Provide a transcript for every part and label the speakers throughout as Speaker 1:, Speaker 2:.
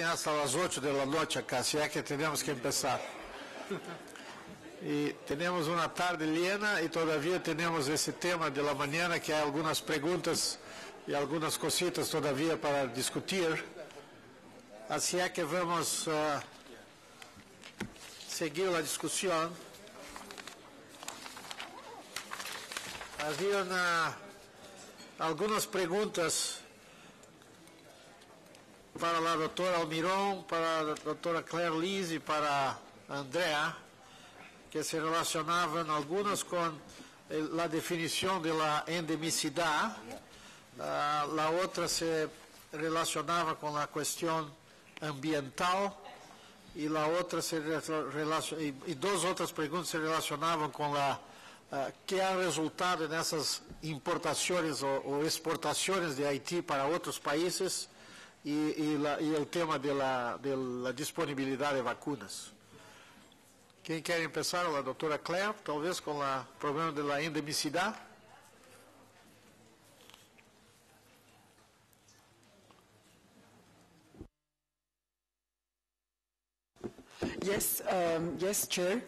Speaker 1: Hasta las 8 de la noche casi, ya que tenemos que empezar. Y tenemos una tarde llena y todavía tenemos ese tema de la mañana que hay algunas preguntas y algunas cositas todavía para discutir. Así que vamos a seguir la discusión. Había algunas preguntas para la doctora Almirón, para la doctora Claire Liz y para Andrea, que se relacionaban algunas con la definición de la endemicidad, la otra se relacionaba con la cuestión ambiental y la otra y dos otras preguntas se relacionaban con la que ha resultado en esas importaciones o exportaciones de Haití para otros países y el tema de la disponibilidad de vacunas. ¿Quién quiere empezar? La doctora Claire, tal vez con el problema de la endemicidad.
Speaker 2: Yes, yes, Chair.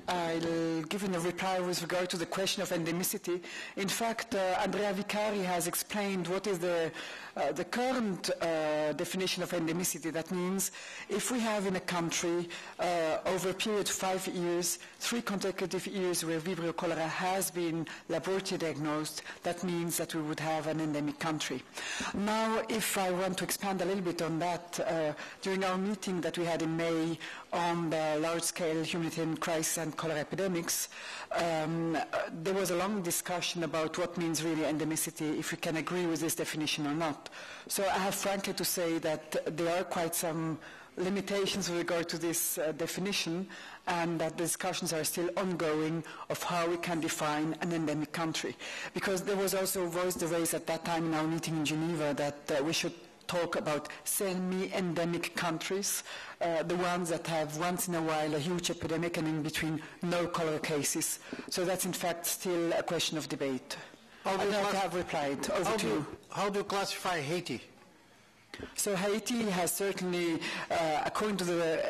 Speaker 2: I'll give you a reply with regard to the question of endemicity. In fact, Andrea Vicari has explained what is the current definition of endemicity. That means if we have in a country over a period of 5 years, 3 consecutive years where Vibrio cholera has been laboratory diagnosed, that means that we would have an endemic country. Now, if I want to expand a little bit on that, during our meeting that we had in May on the large-scale humanitarian crisis and cholera epidemics, there was a long discussion about what means really endemicity, if we can agree with this definition or not. So I have frankly to say that there are quite some limitations with regard to this definition, and that the discussions are still ongoing of how we can define an endemic country. Because there was also a voice raised at that time in our meeting in Geneva that we should talk about semi-endemic countries, the ones that have once in a while a huge epidemic and in between no cholera cases. So that's in fact still a question of debate. I have replied. Over to you.
Speaker 1: How do you classify Haiti?
Speaker 2: So Haiti has certainly, according to the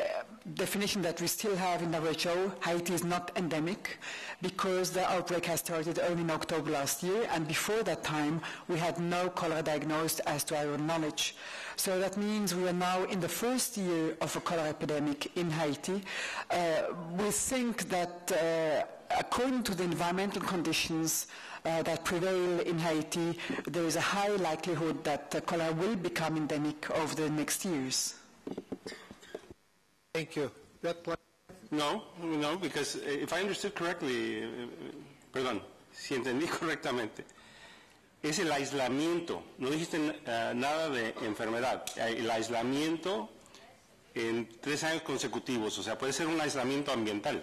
Speaker 2: definition that we still have in WHO, Haiti is not endemic because the outbreak has started only in October last year, and before that time we had no cholera diagnosed as to our knowledge. So that means we are now in the first year of a cholera epidemic in Haiti. We think that according to the environmental conditions that prevail in Haiti, there is a high likelihood that cholera will become endemic over the next years.
Speaker 1: Thank you.
Speaker 3: No, because if I understood correctly, perdón, si entendí correctamente, es el aislamiento, no dijiste nada de enfermedad, el aislamiento en 3 años consecutivos, o sea, puede ser un aislamiento ambiental.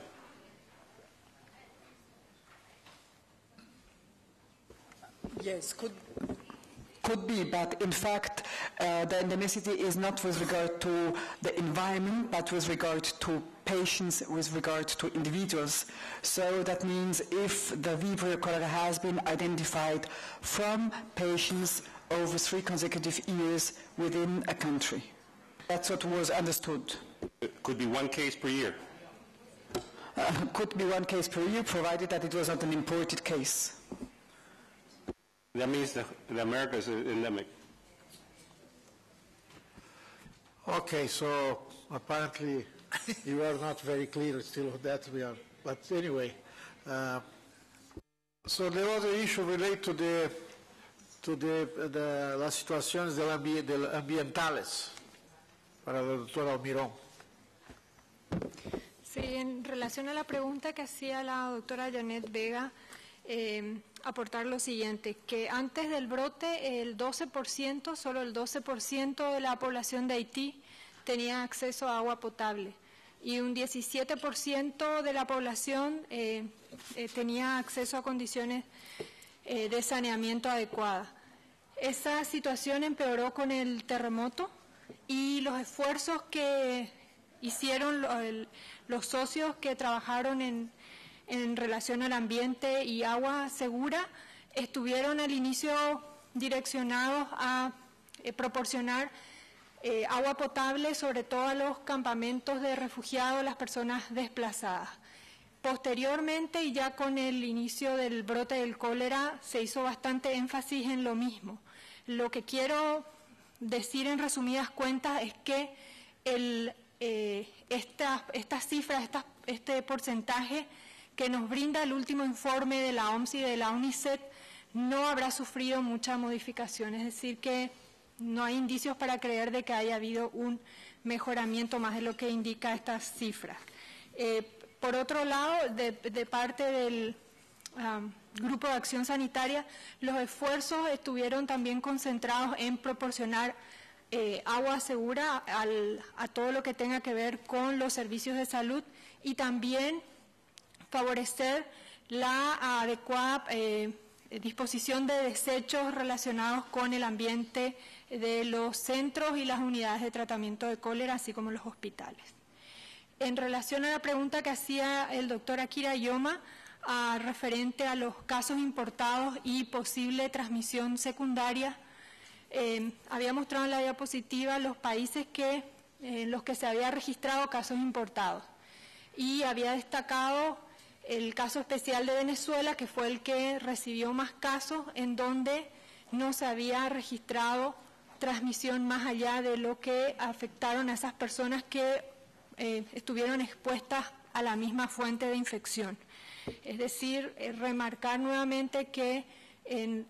Speaker 2: Yes, could be, but in fact, the endemicity is not with regard to the environment, but with regard to patients, with regard to individuals. So that means if the Vibrio cholera has been identified from patients over 3 consecutive years within a country. That's what was understood.
Speaker 3: It could be 1 case per year.
Speaker 2: Could be 1 case per year, provided that it was not an imported case.
Speaker 3: That means that America is endemic.
Speaker 1: Okay, so apparently you are not very clear still on that. We are, but anyway. So the other issue related to las situaciones ambientales para la doctora Almirón.
Speaker 4: Sí, en relación a la pregunta que hacía la doctora Janet Vega, aportar lo siguiente, que antes del brote el 12%, solo el 12% de la población de Haití tenía acceso a agua potable y un 17% de la población tenía acceso a condiciones de saneamiento adecuadas. Esa situación empeoró con el terremoto y los esfuerzos que hicieron los socios que trabajaron en relación al ambiente y agua segura, estuvieron al inicio direccionados a proporcionar agua potable, sobre todo a los campamentos de refugiados, las personas desplazadas. Posteriormente, y ya con el inicio del brote del cólera, se hizo bastante énfasis en lo mismo. Lo que quiero decir en resumidas cuentas es que estas cifras, este porcentaje que nos brinda el último informe de la OMS y de la UNICEF no habrá sufrido mucha modificación, es decir, que no hay indicios para creer de que haya habido un mejoramiento más de lo que indica estas cifras. Por otro lado, de parte del Grupo de Acción Sanitaria, los esfuerzos estuvieron también concentrados en proporcionar agua segura a todo lo que tenga que ver con los servicios de salud y también favorecer la adecuada disposición de desechos relacionados con el ambiente de los centros y las unidades de tratamiento de cólera, así como los hospitales. En relación a la pregunta que hacía el doctor Akira Yoma, referente a los casos importados y posible transmisión secundaria, había mostrado en la diapositiva los países en los que se había registrado casos importados y había destacado el caso especial de Venezuela, que fue el que recibió más casos, en donde no se había registrado transmisión más allá de lo que afectaron a esas personas que estuvieron expuestas a la misma fuente de infección. Es decir, remarcar nuevamente que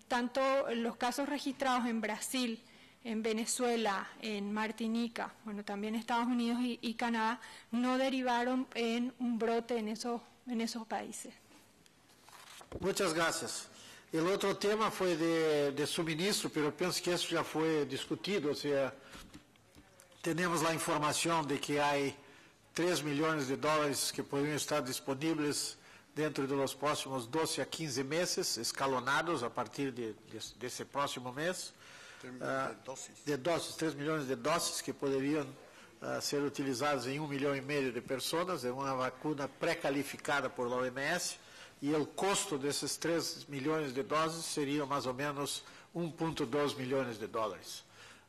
Speaker 4: tanto los casos registrados en Brasil, en Venezuela, en Martinica, bueno, también Estados Unidos y Canadá, no derivaron en un brote en esos países.
Speaker 1: Muchas gracias. El otro tema fue de suministro, pero pienso que eso ya fue discutido, o sea, tenemos la información de que hay $3 millones que podrían estar disponibles dentro de los próximos 12 a 15 meses, escalonados a partir de ese próximo mes. 3 millones de dosis que poderiam ser utilizadas em 1,5 milhão de pessoas, é uma vacuna pré-calificada por la OMS, e o custo desses 3 milhões de doses seria mais ou menos $1,2 milhões.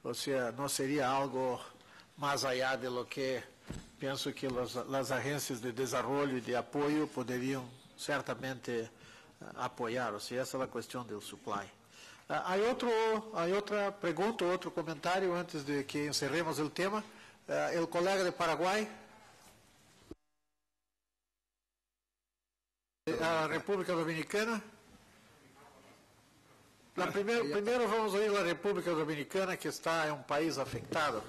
Speaker 1: Ou seja, não seria algo mais allá de lo que penso que as agências de desenvolvimento e de apoio poderiam certamente apoiar. Ou seja, essa é a questão do supply. Há outra pergunta, outro comentário antes de que encerremos o tema. O colega de Paraguai. A República Dominicana. Primeiro vamos ouvir a República Dominicana, que está em um país afetado.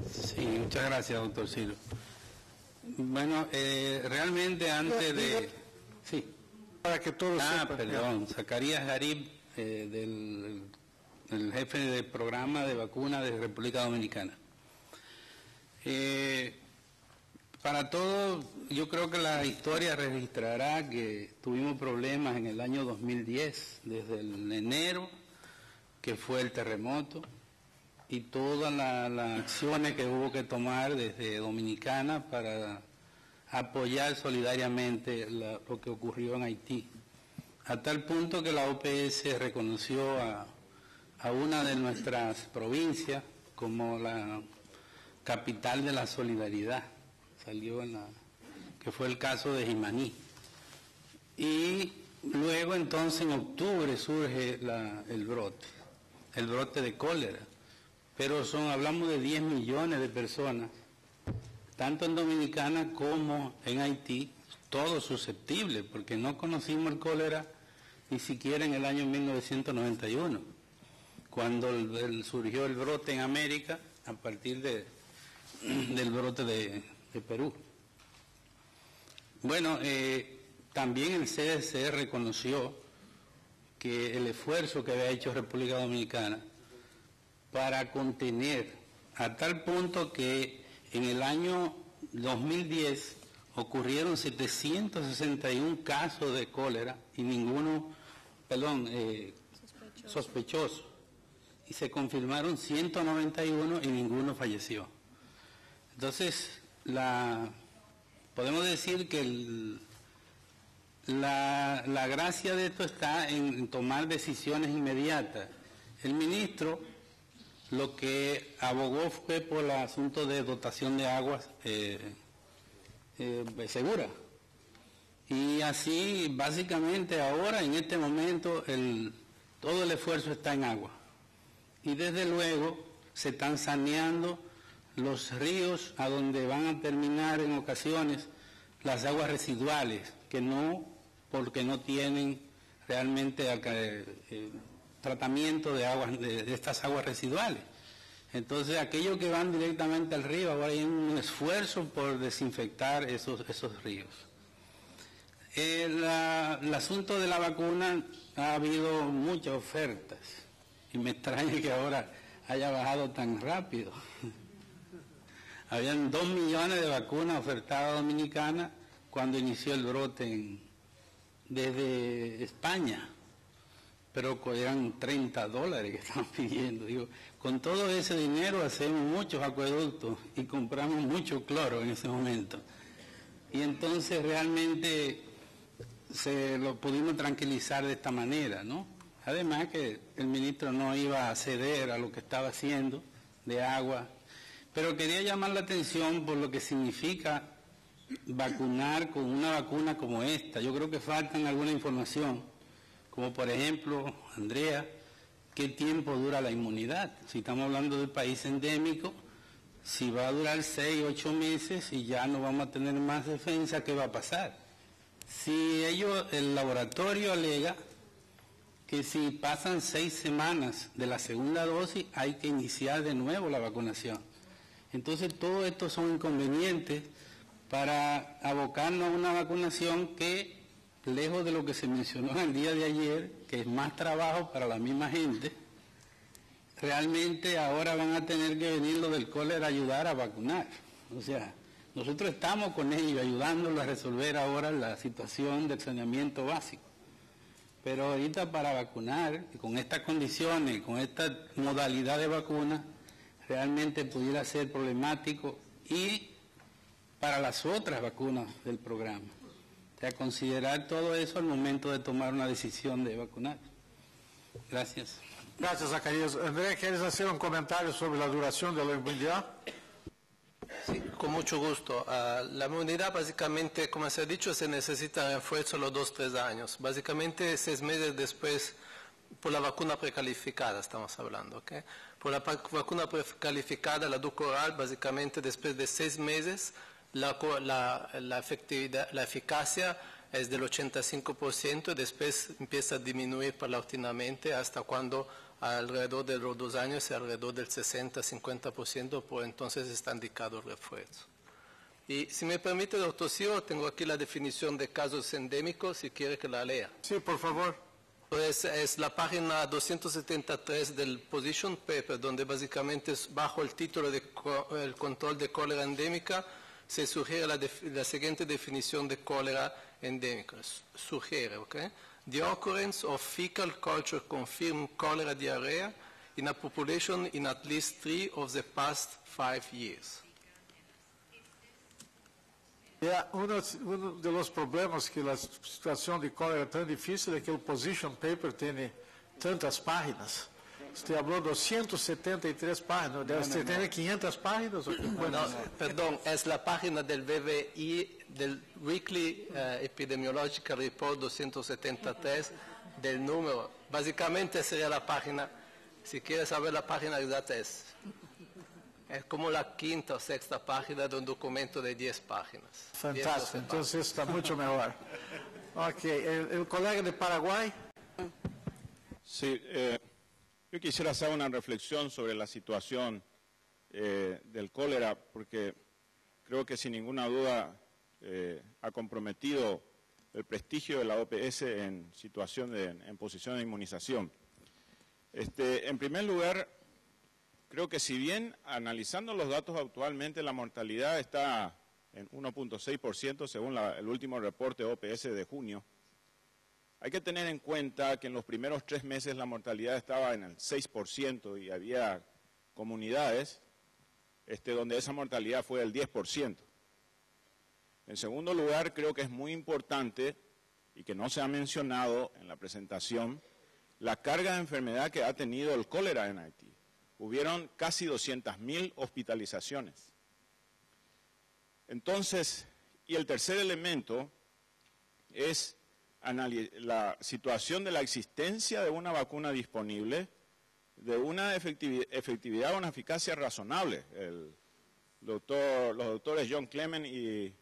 Speaker 5: Sí, muchas gracias, doctor Ciro. Bueno, realmente antes de... Sí.
Speaker 1: Para que todos sepan.
Speaker 5: Perdón, Zacarías Garib, del jefe del programa de vacunas de República Dominicana. Para todos, yo creo que la historia registrará que tuvimos problemas en el año 2010, desde el enero, que fue el terremoto, y todas las acciones que hubo que tomar desde Dominicana para apoyar solidariamente lo que ocurrió en Haití, a tal punto que la OPS reconoció a una de nuestras provincias como la capital de la solidaridad, salió que fue el caso de Jimaní. Y luego entonces en octubre surge el brote de cólera, pero hablamos de 10 millones de personas, tanto en Dominicana como en Haití, todos susceptibles, porque no conocimos el cólera ni siquiera en el año 1991, cuando surgió el brote en América a partir del brote de Perú. Bueno, también el CDC reconoció que el esfuerzo que había hecho República Dominicana para contener, a tal punto que en el año 2010 ocurrieron 761 casos de cólera y sospechoso, y se confirmaron 191 y ninguno falleció. Entonces, podemos decir que la gracia de esto está en tomar decisiones inmediatas. El ministro lo que abogó fue por el asunto de dotación de aguas segura. Y así, básicamente, ahora, en este momento, todo el esfuerzo está en agua. Y desde luego, se están saneando los ríos a donde van a terminar en ocasiones las aguas residuales, porque no tienen realmente tratamiento de aguas, de estas aguas residuales. Entonces, aquellos que van directamente al río, ahora hay un esfuerzo por desinfectar esos ríos. El asunto de la vacuna, ha habido muchas ofertas y me extraña que ahora haya bajado tan rápido. Habían 2 millones de vacunas ofertadas a Dominicana cuando inició el brote desde España, pero eran $30 que estaban pidiendo. Digo, con todo ese dinero hacemos muchos acueductos y compramos mucho cloro en ese momento. Y entonces realmente se lo pudimos tranquilizar de esta manera, ¿no? Además que el ministro no iba a ceder a lo que estaba haciendo de agua, pero quería llamar la atención por lo que significa vacunar con una vacuna como esta. Yo creo que faltan alguna información, como por ejemplo, Andrea, ¿qué tiempo dura la inmunidad? Si estamos hablando de país endémico, si va a durar 6, 8 meses y ya no vamos a tener más defensa, ¿qué va a pasar? Si el laboratorio alega que si pasan 6 semanas de la segunda dosis, hay que iniciar de nuevo la vacunación. Entonces, todo esto son inconvenientes para abocarnos a una vacunación que, lejos de lo que se mencionó en el día de ayer, que es más trabajo para la misma gente, realmente ahora van a tener que venir los del cólera a ayudar a vacunar. O sea, nosotros estamos con ellos ayudándolos a resolver ahora la situación del saneamiento básico. Pero ahorita para vacunar, con estas condiciones, con esta modalidad de vacuna, realmente pudiera ser problemático y para las otras vacunas del programa. O sea, considerar todo eso al momento de tomar una decisión de vacunar. Gracias.
Speaker 1: Gracias, Zacarías. André, ¿quieres hacer un comentario sobre la duración de la inmunidad?
Speaker 6: Sí, con mucho gusto. La inmunidad básicamente, como se ha dicho, se necesita en refuerzo los 2-3 años. Básicamente 6 meses después, por la vacuna precalificada estamos hablando. ¿Okay? Por la vacuna precalificada, la Dukoral, básicamente después de 6 meses, la efectividad, la eficacia es del 85% y después empieza a disminuir paulatinamente hasta cuando alrededor de los 2 años y alrededor del 60-50%, por entonces está indicado el refuerzo. Y si me permite, doctor Ciro, tengo aquí la definición de casos endémicos, si quiere que la lea.
Speaker 1: Sí, por favor.
Speaker 6: Pues es la página 273 del Position Paper, donde básicamente bajo el título de el control de cólera endémica, se sugiere la siguiente definición de cólera endémica. Sugiere, ¿ok? The occurrence of fecal culture confirmed cholera diarrhea in a population in at least 3 of the past 5 years.
Speaker 1: Uno de los problemas que la situación de cólera es tan difícil es que el Position Paper tiene tantas páginas. Usted habló de 273 páginas, debe tener 500 páginas.
Speaker 6: No, perdón, es la página del VVI, del Weekly Epidemiological Report 273, del número. Básicamente sería la página, si quieres saber la página exacta es como la 5ª o 6ª página de un documento de 10 páginas.
Speaker 1: Fantástico, entonces está mucho mejor. Ok, el colega de Paraguay.
Speaker 7: Sí, yo quisiera hacer una reflexión sobre la situación del cólera, porque creo que sin ninguna duda ha comprometido el prestigio de la OPS en posición de inmunización. En primer lugar, creo que si bien analizando los datos actualmente la mortalidad está en 1.6% según el último reporte OPS de junio, hay que tener en cuenta que en los primeros 3 meses la mortalidad estaba en el 6% y había comunidades donde esa mortalidad fue del 10%. En segundo lugar, creo que es muy importante, y que no se ha mencionado en la presentación, la carga de enfermedad que ha tenido el cólera en Haití. hubieron casi 200.000 hospitalizaciones. Entonces, y el tercer elemento es la situación de la existencia de una vacuna disponible, de una efectividad o una eficacia razonable. Los doctores John Clement y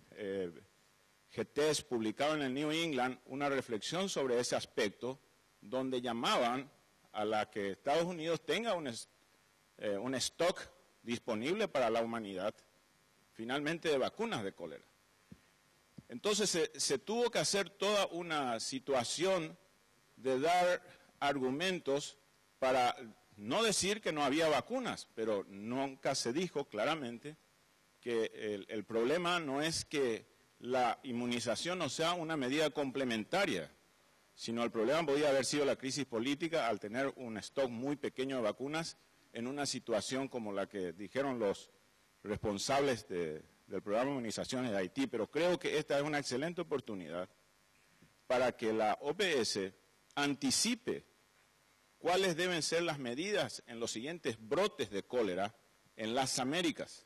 Speaker 7: GTES publicaron en el New England una reflexión sobre ese aspecto, donde llamaban a la que Estados Unidos tenga un stock disponible para la humanidad, finalmente, de vacunas de cólera. Entonces se tuvo que hacer toda una situación de dar argumentos para no decir que no había vacunas, pero nunca se dijo claramente que el problema no es que la inmunización no sea una medida complementaria, sino el problema podía haber sido la crisis política al tener un stock muy pequeño de vacunas en una situación como la que dijeron los responsables del programa de inmunizaciones de Haití. Pero creo que esta es una excelente oportunidad para que la OPS anticipe cuáles deben ser las medidas en los siguientes brotes de cólera en las Américas,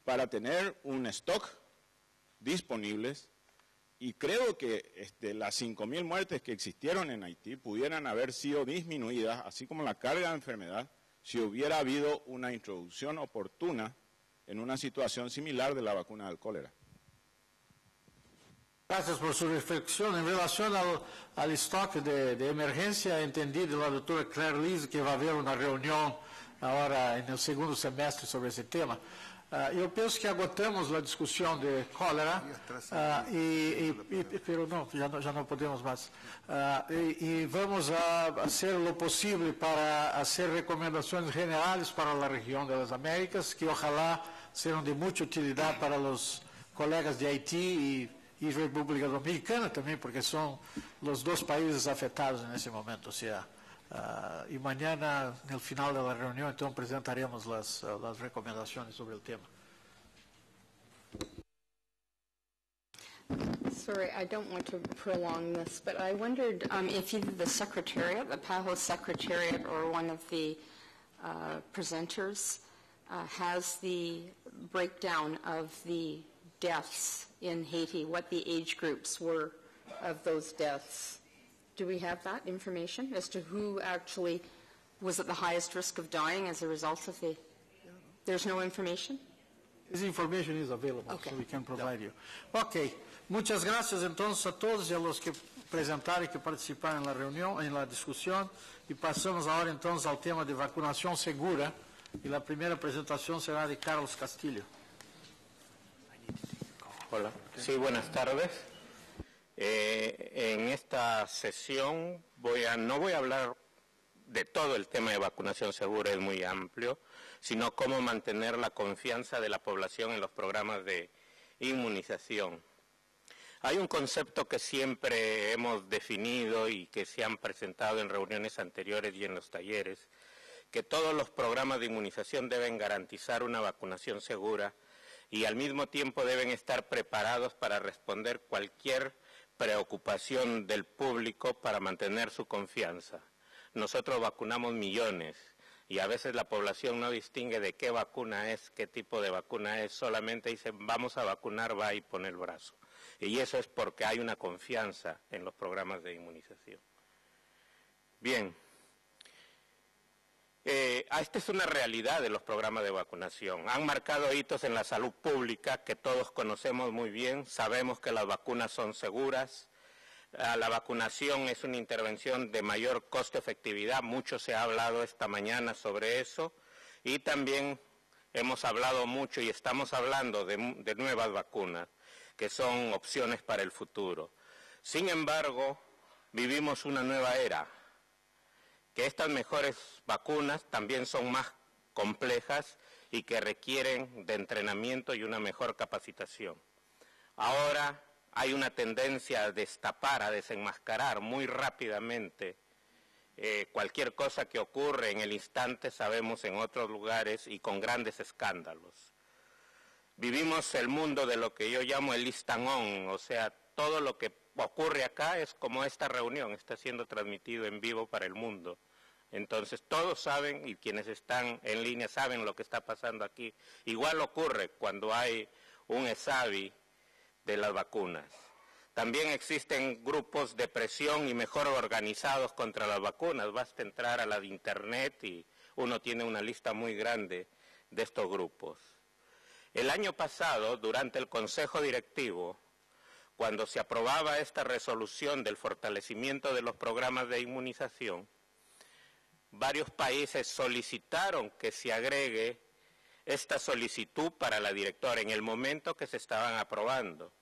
Speaker 7: para tener un stock disponibles, y creo que las 5.000 muertes que existieron en Haití pudieran haber sido disminuidas, así como la carga de enfermedad, si hubiera habido una introducción oportuna en una situación similar de la vacuna del cólera.
Speaker 1: Gracias por su reflexión. En relación al stock de emergencia, entendí de la doctora Claire Liz que va a haber una reunión ahora en el segundo semestre sobre ese tema. Eu penso que agotamos a discussão de cólera, pero não, já não podemos mais. E vamos a fazer o possível para fazer recomendações generais para a região das Américas, que ojalá sejam de muita utilidade para os colegas de Haití e República Dominicana também, porque são os dois países afetados nesse momento. Ou seja, e mañana, no final da reunião, então, apresentaremos as recomendações sobre o tema.
Speaker 8: Sorry, I don't want to prolong this, but I wondered if either the Secretariat, the PAHO Secretariat, or one of the presenters has the breakdown of the deaths in Haiti, what the age groups were of those deaths. Do we have that information as to who actually was at the highest risk of dying as a result of the... There's no information?
Speaker 1: This information is available,
Speaker 8: okay,
Speaker 1: so we can provide you. Ok, muchas gracias entonces a todos y a los que presentaram e que participaram na reunião, na discussão, e passamos agora entonces ao tema de vacunação segura, e a primeira apresentação será de Carlos Castillo.
Speaker 9: Hola, sí, buenas tardes. En esta sesión no voy a hablar de todo el tema de vacunación segura, es muy amplio, sino cómo mantener la confianza de la población en los programas de inmunización. Hay un concepto que siempre hemos definido y que se han presentado en reuniones anteriores y en los talleres, que todos los programas de inmunización deben garantizar una vacunación segura y al mismo tiempo deben estar preparados para responder cualquier preocupación del público para mantener su confianza. Nosotros vacunamos millones y a veces la población no distingue de qué vacuna es, qué tipo de vacuna es, solamente dicen vamos a vacunar, va y pone el brazo. Y eso es porque hay una confianza en los programas de inmunización. Bien, esta es una realidad de los programas de vacunación. Han marcado hitos en la salud pública que todos conocemos muy bien, sabemos que las vacunas son seguras. La vacunación es una intervención de mayor costo-efectividad, mucho se ha hablado esta mañana sobre eso, y también hemos hablado mucho y estamos hablando de nuevas vacunas, que son opciones para el futuro. Sin embargo, vivimos una nueva era, que estas mejores vacunas también son más complejas y que requieren de entrenamiento y una mejor capacitación. Ahora hay una tendencia a destapar, a desenmascarar muy rápidamente cualquier cosa que ocurre en el instante, sabemos en otros lugares y con grandes escándalos. Vivimos el mundo de lo que yo llamo el instant on, o sea, todo lo que ocurre acá es como esta reunión, está siendo transmitido en vivo para el mundo, Entonces todos saben, y quienes están en línea saben lo que está pasando aquí. Igual ocurre cuando hay un ESAVI de las vacunas. También existen grupos de presión y mejor organizados contra las vacunas. Basta entrar a la de internet y uno tiene una lista muy grande de estos grupos. El año pasado, durante el Consejo Directivo, cuando se aprobaba esta resolución del fortalecimiento de los programas de inmunización, varios países solicitaron que se agregue esta solicitud para la directora en el momento que se estaban aprobando.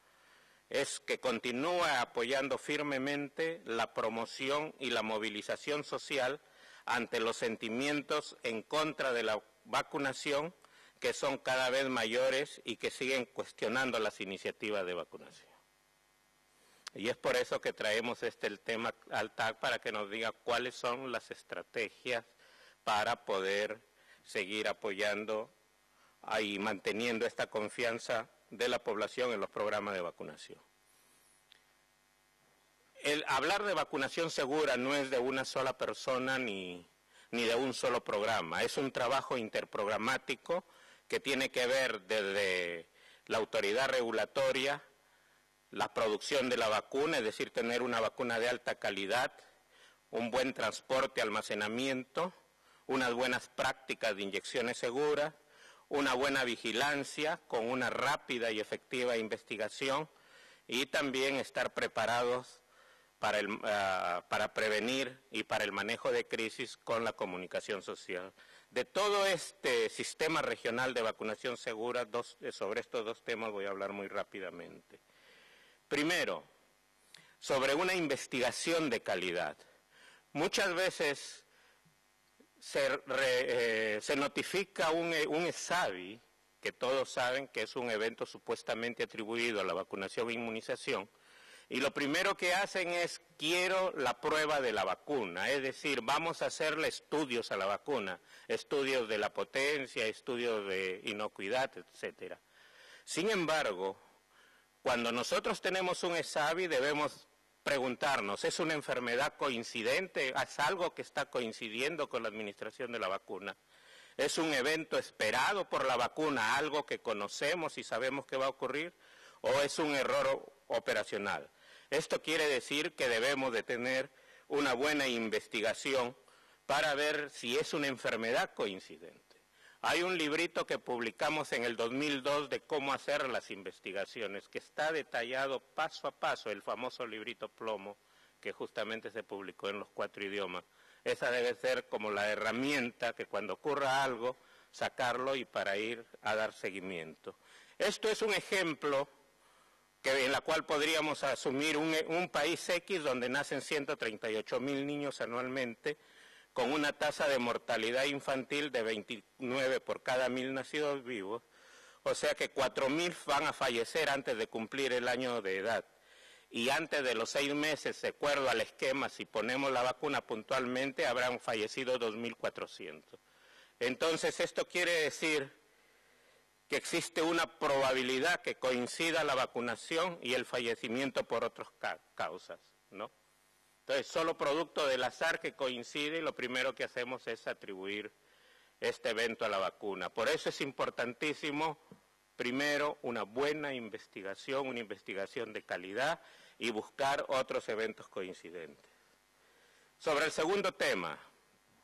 Speaker 9: Es que continúa apoyando firmemente la promoción y la movilización social ante los sentimientos en contra de la vacunación, que son cada vez mayores y que siguen cuestionando las iniciativas de vacunación. Y es por eso que traemos el tema al TAC, para que nos diga cuáles son las estrategias para poder seguir apoyando y manteniendo esta confianza de la población en los programas de vacunación. El hablar de vacunación segura no es de una sola persona ni de un solo programa, es un trabajo interprogramático que tiene que ver desde la autoridad regulatoria, la producción de la vacuna, es decir, tener una vacuna de alta calidad, un buen transporte, almacenamiento, unas buenas prácticas de inyecciones seguras, una buena vigilancia con una rápida y efectiva investigación y también estar preparados para prevenir y para el manejo de crisis con la comunicación social. De todo este sistema regional de vacunación segura, sobre estos dos temas voy a hablar muy rápidamente. Primero, sobre una investigación de calidad. Muchas veces se notifica un ESAVI, que todos saben que es un evento supuestamente atribuido a la vacunación e inmunización, y lo primero que hacen es, quiero la prueba de la vacuna, es decir, vamos a hacerle estudios a la vacuna, estudios de la potencia, estudios de inocuidad, etcétera. Sin embargo, cuando nosotros tenemos un ESAVI debemos preguntarnos, ¿es una enfermedad coincidente? ¿Es algo que está coincidiendo con la administración de la vacuna? ¿Es un evento esperado por la vacuna, algo que conocemos y sabemos que va a ocurrir? ¿O es un error operacional? Esto quiere decir que debemos de tener una buena investigación para ver si es una enfermedad coincidente. Hay un librito que publicamos en el 2002 de cómo hacer las investigaciones, que está detallado paso a paso, el famoso librito Plomo, que justamente se publicó en los 4 idiomas. Esa debe ser como la herramienta que cuando ocurra algo, sacarlo y para ir a dar seguimiento. Esto es un ejemplo en la cual podríamos asumir un país X donde nacen 138,000 niños anualmente, con una tasa de mortalidad infantil de 29 por cada 1,000 nacidos vivos, o sea que 4,000 van a fallecer antes de cumplir el año de edad. Y antes de los 6 meses, de acuerdo al esquema, si ponemos la vacuna puntualmente, habrán fallecido 2,400. Entonces, esto quiere decir que existe una probabilidad que coincida la vacunación y el fallecimiento por otras causas, ¿no? Entonces, solo producto del azar que coincide, lo primero que hacemos es atribuir este evento a la vacuna. Por eso es importantísimo, primero, una buena investigación, una investigación de calidad y buscar otros eventos coincidentes. Sobre el segundo tema,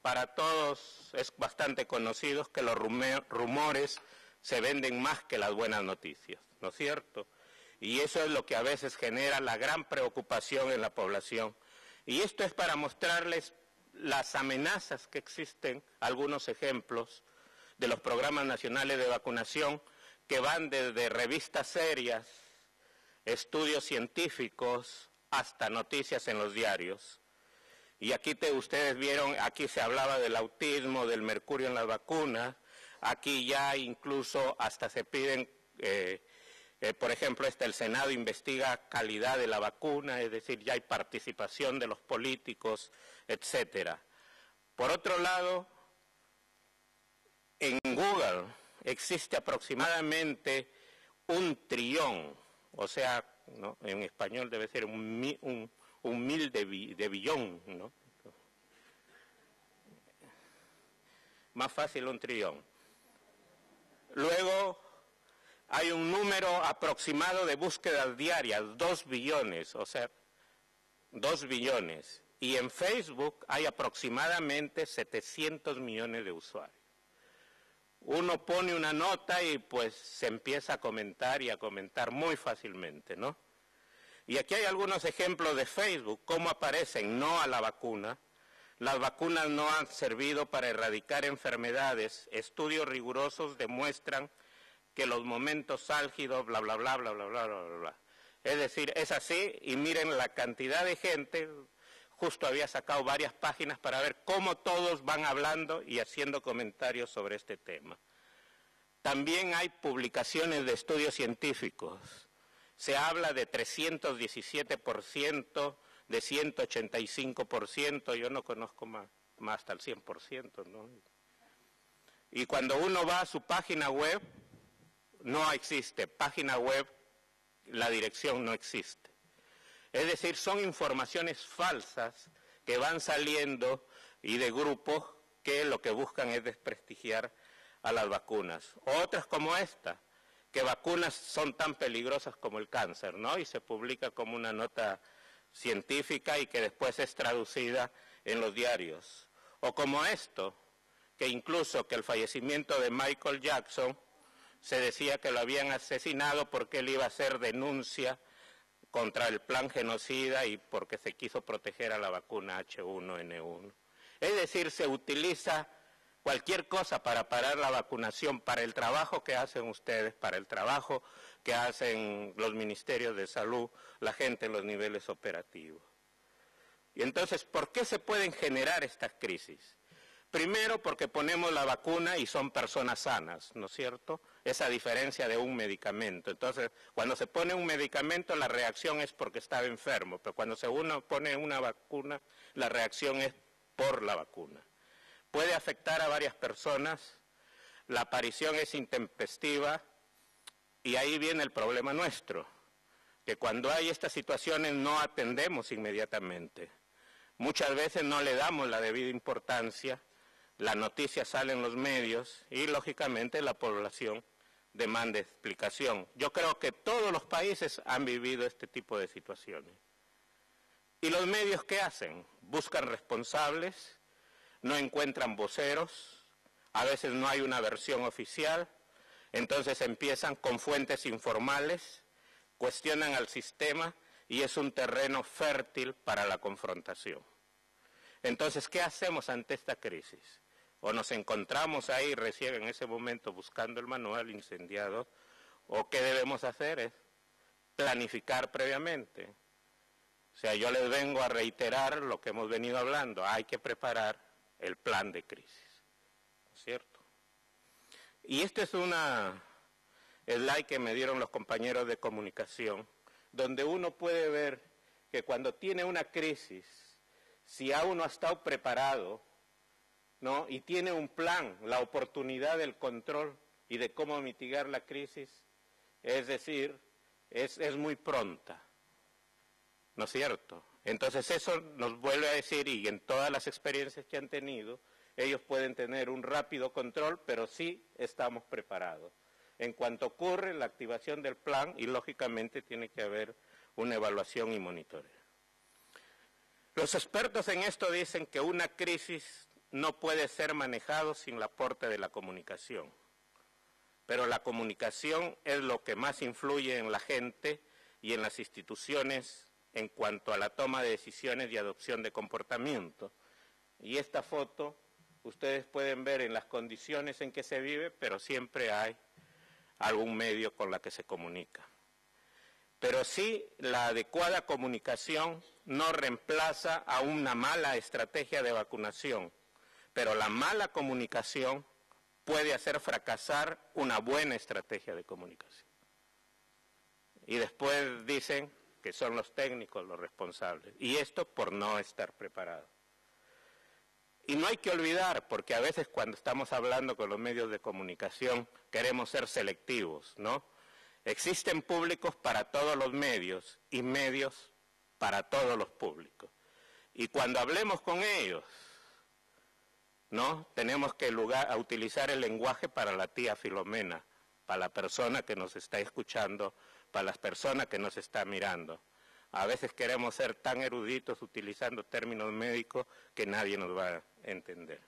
Speaker 9: para todos es bastante conocido que los rumores se venden más que las buenas noticias, ¿no es cierto? Y eso es lo que a veces genera la gran preocupación en la población. Y esto es para mostrarles las amenazas que existen, algunos ejemplos de los programas nacionales de vacunación que van desde revistas serias, estudios científicos, hasta noticias en los diarios. Y aquí ustedes vieron, aquí se hablaba del autismo, del mercurio en las vacunas, aquí ya incluso hasta se piden, por ejemplo, el Senado investiga calidad de la vacuna, es decir, ya hay participación de los políticos, etcétera. Por otro lado, en Google existe aproximadamente 1 trillón, o sea, ¿no? En español debe ser un mil de billón, ¿no? más fácil 1 trillón. Luego hay un número aproximado de búsquedas diarias, 2 billones, o sea, 2 billones. Y en Facebook hay aproximadamente 700 millones de usuarios. Uno pone una nota y pues se empieza a comentar y a comentar muy fácilmente, ¿no? Y aquí hay algunos ejemplos de Facebook, cómo aparecen no a la vacuna. Las vacunas no han servido para erradicar enfermedades. Estudios rigurosos demuestran que los momentos álgidos, bla, bla, bla, bla, bla, bla, bla, bla, bla. Es decir, es así, y miren la cantidad de gente. Justo había sacado varias páginas para ver cómo todos van hablando y haciendo comentarios sobre este tema. También hay publicaciones de estudios científicos. Se habla de 317%, de 185%, yo no conozco más hasta el 100%, ¿no? Y cuando uno va a su página web, no existe. Página web, la dirección no existe. Es decir, son informaciones falsas que van saliendo y de grupos que lo que buscan es desprestigiar a las vacunas. Otras como esta, que vacunas son tan peligrosas como el cáncer, ¿no? Y se publica como una nota científica y que después es traducida en los diarios. O como esto, que incluso que el fallecimiento de Michael Jackson se decía que lo habían asesinado porque él iba a hacer denuncia contra el plan genocida y porque se quiso proteger a la vacuna H1N1. Es decir, se utiliza cualquier cosa para parar la vacunación, para el trabajo que hacen ustedes, para el trabajo que hacen los ministerios de salud, la gente en los niveles operativos. Y entonces, ¿por qué se pueden generar estas crisis? Primero, porque ponemos la vacuna y son personas sanas, ¿no es cierto? Esa diferencia de un medicamento. Entonces, cuando se pone un medicamento, la reacción es porque estaba enfermo, pero cuando uno pone una vacuna, la reacción es por la vacuna. Puede afectar a varias personas, la aparición es intempestiva y ahí viene el problema nuestro, que cuando hay estas situaciones no atendemos inmediatamente. Muchas veces no le damos la debida importancia. La noticia sale en los medios y, lógicamente, la población demanda explicación. Yo creo que todos los países han vivido este tipo de situaciones. ¿Y los medios qué hacen? Buscan responsables, no encuentran voceros, a veces no hay una versión oficial, entonces empiezan con fuentes informales, cuestionan al sistema y es un terreno fértil para la confrontación. Entonces, ¿qué hacemos ante esta crisis? O nos encontramos ahí recién en ese momento buscando el manual incendiado, o qué debemos hacer es planificar previamente. O sea, yo les vengo a reiterar lo que hemos venido hablando, hay que preparar el plan de crisis, ¿cierto? Y este es una slide que me dieron los compañeros de comunicación, donde uno puede ver que cuando tiene una crisis, si aún no ha estado preparado, ¿no? Y tiene un plan, la oportunidad del control y de cómo mitigar la crisis, es decir, es muy pronta, ¿no es cierto? Entonces eso nos vuelve a decir, y en todas las experiencias que han tenido, ellos pueden tener un rápido control, pero sí estamos preparados. En cuanto ocurre la activación del plan, y lógicamente tiene que haber una evaluación y monitoreo. Los expertos en esto dicen que una crisis no puede ser manejado sin el aporte de la comunicación. Pero la comunicación es lo que más influye en la gente y en las instituciones en cuanto a la toma de decisiones y adopción de comportamiento. Y esta foto ustedes pueden ver en las condiciones en que se vive, pero siempre hay algún medio con la que se comunica. Pero sí, la adecuada comunicación no reemplaza a una mala estrategia de vacunación, pero la mala comunicación puede hacer fracasar una buena estrategia de comunicación. Y después dicen que son los técnicos los responsables, y esto por no estar preparados. Y no hay que olvidar, porque a veces cuando estamos hablando con los medios de comunicación queremos ser selectivos, ¿no? Existen públicos para todos los medios y medios para todos los públicos. Y cuando hablemos con ellos, ¿no? Tenemos que utilizar el lenguaje para la tía Filomena, para la persona que nos está escuchando, para las personas que nos está mirando. A veces queremos ser tan eruditos utilizando términos médicos que nadie nos va a entender.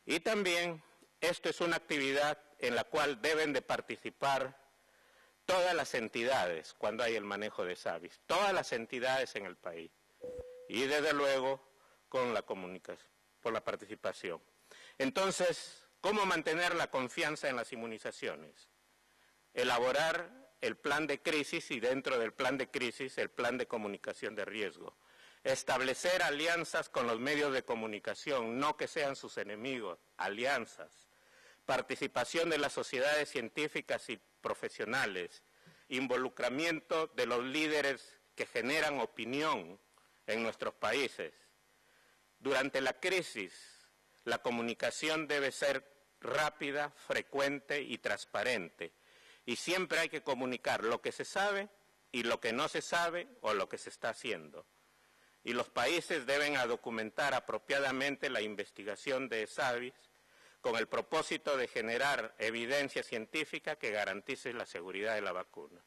Speaker 9: Y también esto es una actividad en la cual deben de participar todas las entidades cuando hay el manejo de SABIS, todas las entidades en el país. Y desde luego con la comunicación, por la participación. Entonces, ¿cómo mantener la confianza en las inmunizaciones? Elaborar el plan de crisis y dentro del plan de crisis el plan de comunicación de riesgo. Establecer alianzas con los medios de comunicación, no que sean sus enemigos, alianzas. Participación de las sociedades científicas y profesionales, involucramiento de los líderes que generan opinión en nuestros países. Durante la crisis, la comunicación debe ser rápida, frecuente y transparente. Y siempre hay que comunicar lo que se sabe y lo que no se sabe o lo que se está haciendo. Y los países deben documentar apropiadamente la investigación de SABIS con el propósito de generar evidencia científica que garantice la seguridad de la vacuna.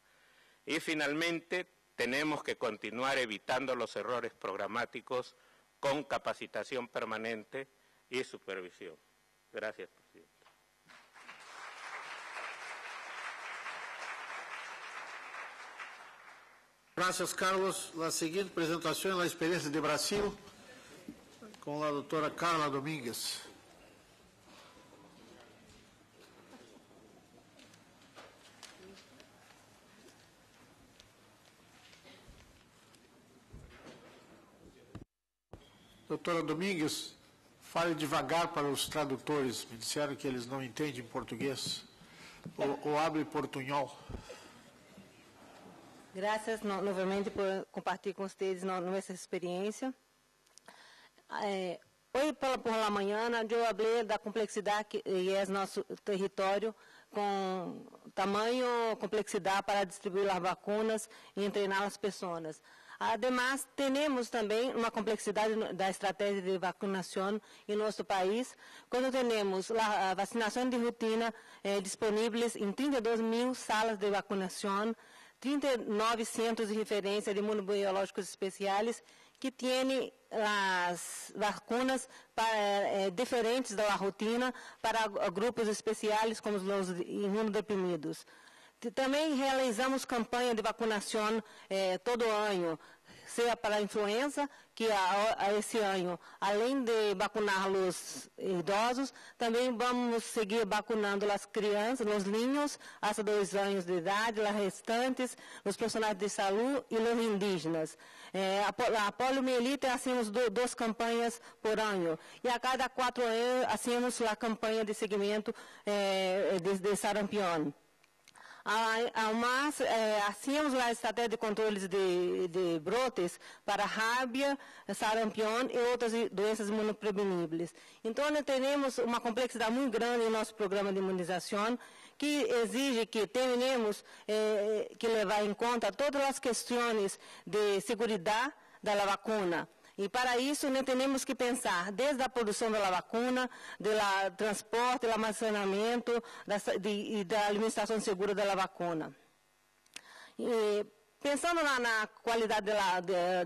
Speaker 9: Y finalmente, tenemos que continuar evitando los errores programáticos con capacitación permanente y supervisión. Gracias, presidente.
Speaker 1: Gracias, Carlos. La siguiente presentación es la experiencia de Brasil con la doctora Carla Domínguez. Doutora Domínguez, fale devagar para os tradutores. Me disseram que eles não entendem português. Ou hable portunhol.
Speaker 10: Graças novamente por compartilhar com vocês nossa experiência. Hoje por la manhã eu falei da complexidade que é nosso território, com tamanho, complexidade para distribuir as vacinas e treinar as pessoas. Además, temos também uma complexidade da estratégia de vacinação em nosso país, quando temos a vacinação de rotina disponíveis em 32.000 salas de vacinação, 39 centros de referência de imunobiológicos especiais que têm as vacinas diferentes da rotina para grupos especiais como os imunodeprimidos. Também realizamos campanha de vacinação todo ano, seja para a influenza, que esse ano, além de vacinar os idosos, também vamos seguir vacunando as crianças, os ninhos, até 2 anos de idade, as restantes, os profissionais de saúde e os indígenas. A poliomielite, hacemos 2 campanhas por ano, e a cada 4 anos, hacemos a campanha de seguimento de sarampião. Mas hacíamos a estratégia de controles de brotes para rábia, sarampião e outras doenças imunopreveníveis. Então, temos uma complexidade muito grande em nosso programa de imunização, que exige que tenhamos que levar em conta todas as questões de segurança da vacuna. E para isso, temos que pensar desde a produção da vacuna, do transporte, do armazenamento e da administração segura da vacuna. E, pensando na qualidade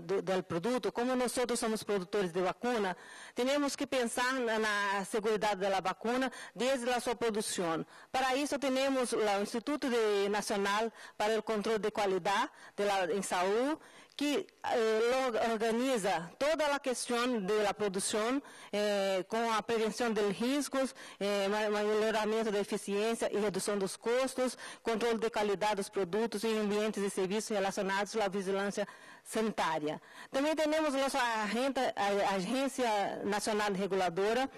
Speaker 10: do produto, como nós somos produtores de vacuna, temos que pensar na segurança da vacuna desde a sua produção. Para isso, temos o Instituto Nacional para o Controle de Qualidade em Saúde, que organiza toda a questão da produção com a prevenção de riscos, melhoramento da eficiência e redução dos custos, controle de qualidade dos produtos e ambientes de serviços relacionados à vigilância sanitária. Também temos nossa Agência Nacional Reguladora,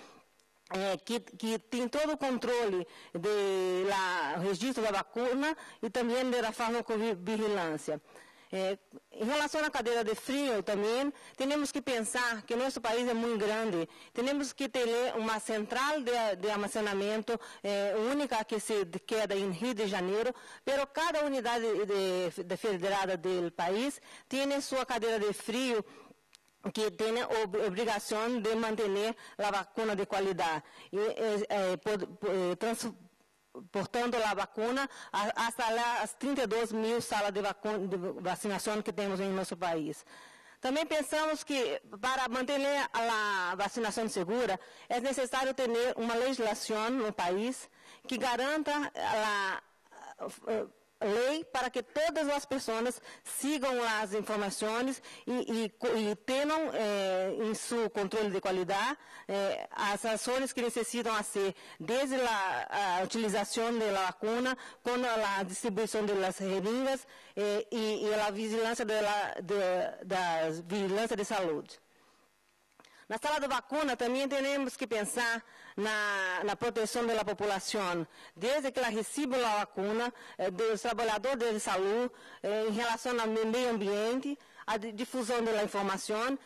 Speaker 10: que tem todo o controle do registro da vacuna e também da farmacovigilância. Em relação à cadeia de frio também, temos que pensar que nosso país é muito grande. Temos que ter uma central de armazenamento única que se queda em Rio de Janeiro, mas cada unidade federada do país tem sua cadeia de frio que tienen obligación de mantener la vacuna de calidad, transportando la vacuna hasta las 32.000 salas de vacinación que temos em nosso país. Também pensamos que, para manter a vacinação segura, é necessário ter uma legislação no país que garanta a lei para que todas as pessoas sigam as informações e tenham em seu controle de qualidade as ações que necessitam ser, desde a utilização da vacuna, com a distribuição das seringas e a vigilância de saúde. Na sala de vacuna também temos que pensar na proteção da população, desde que ela recebe a vacuna, dos trabalhadores de saúde, em relação ao meio ambiente, a difusão da informação,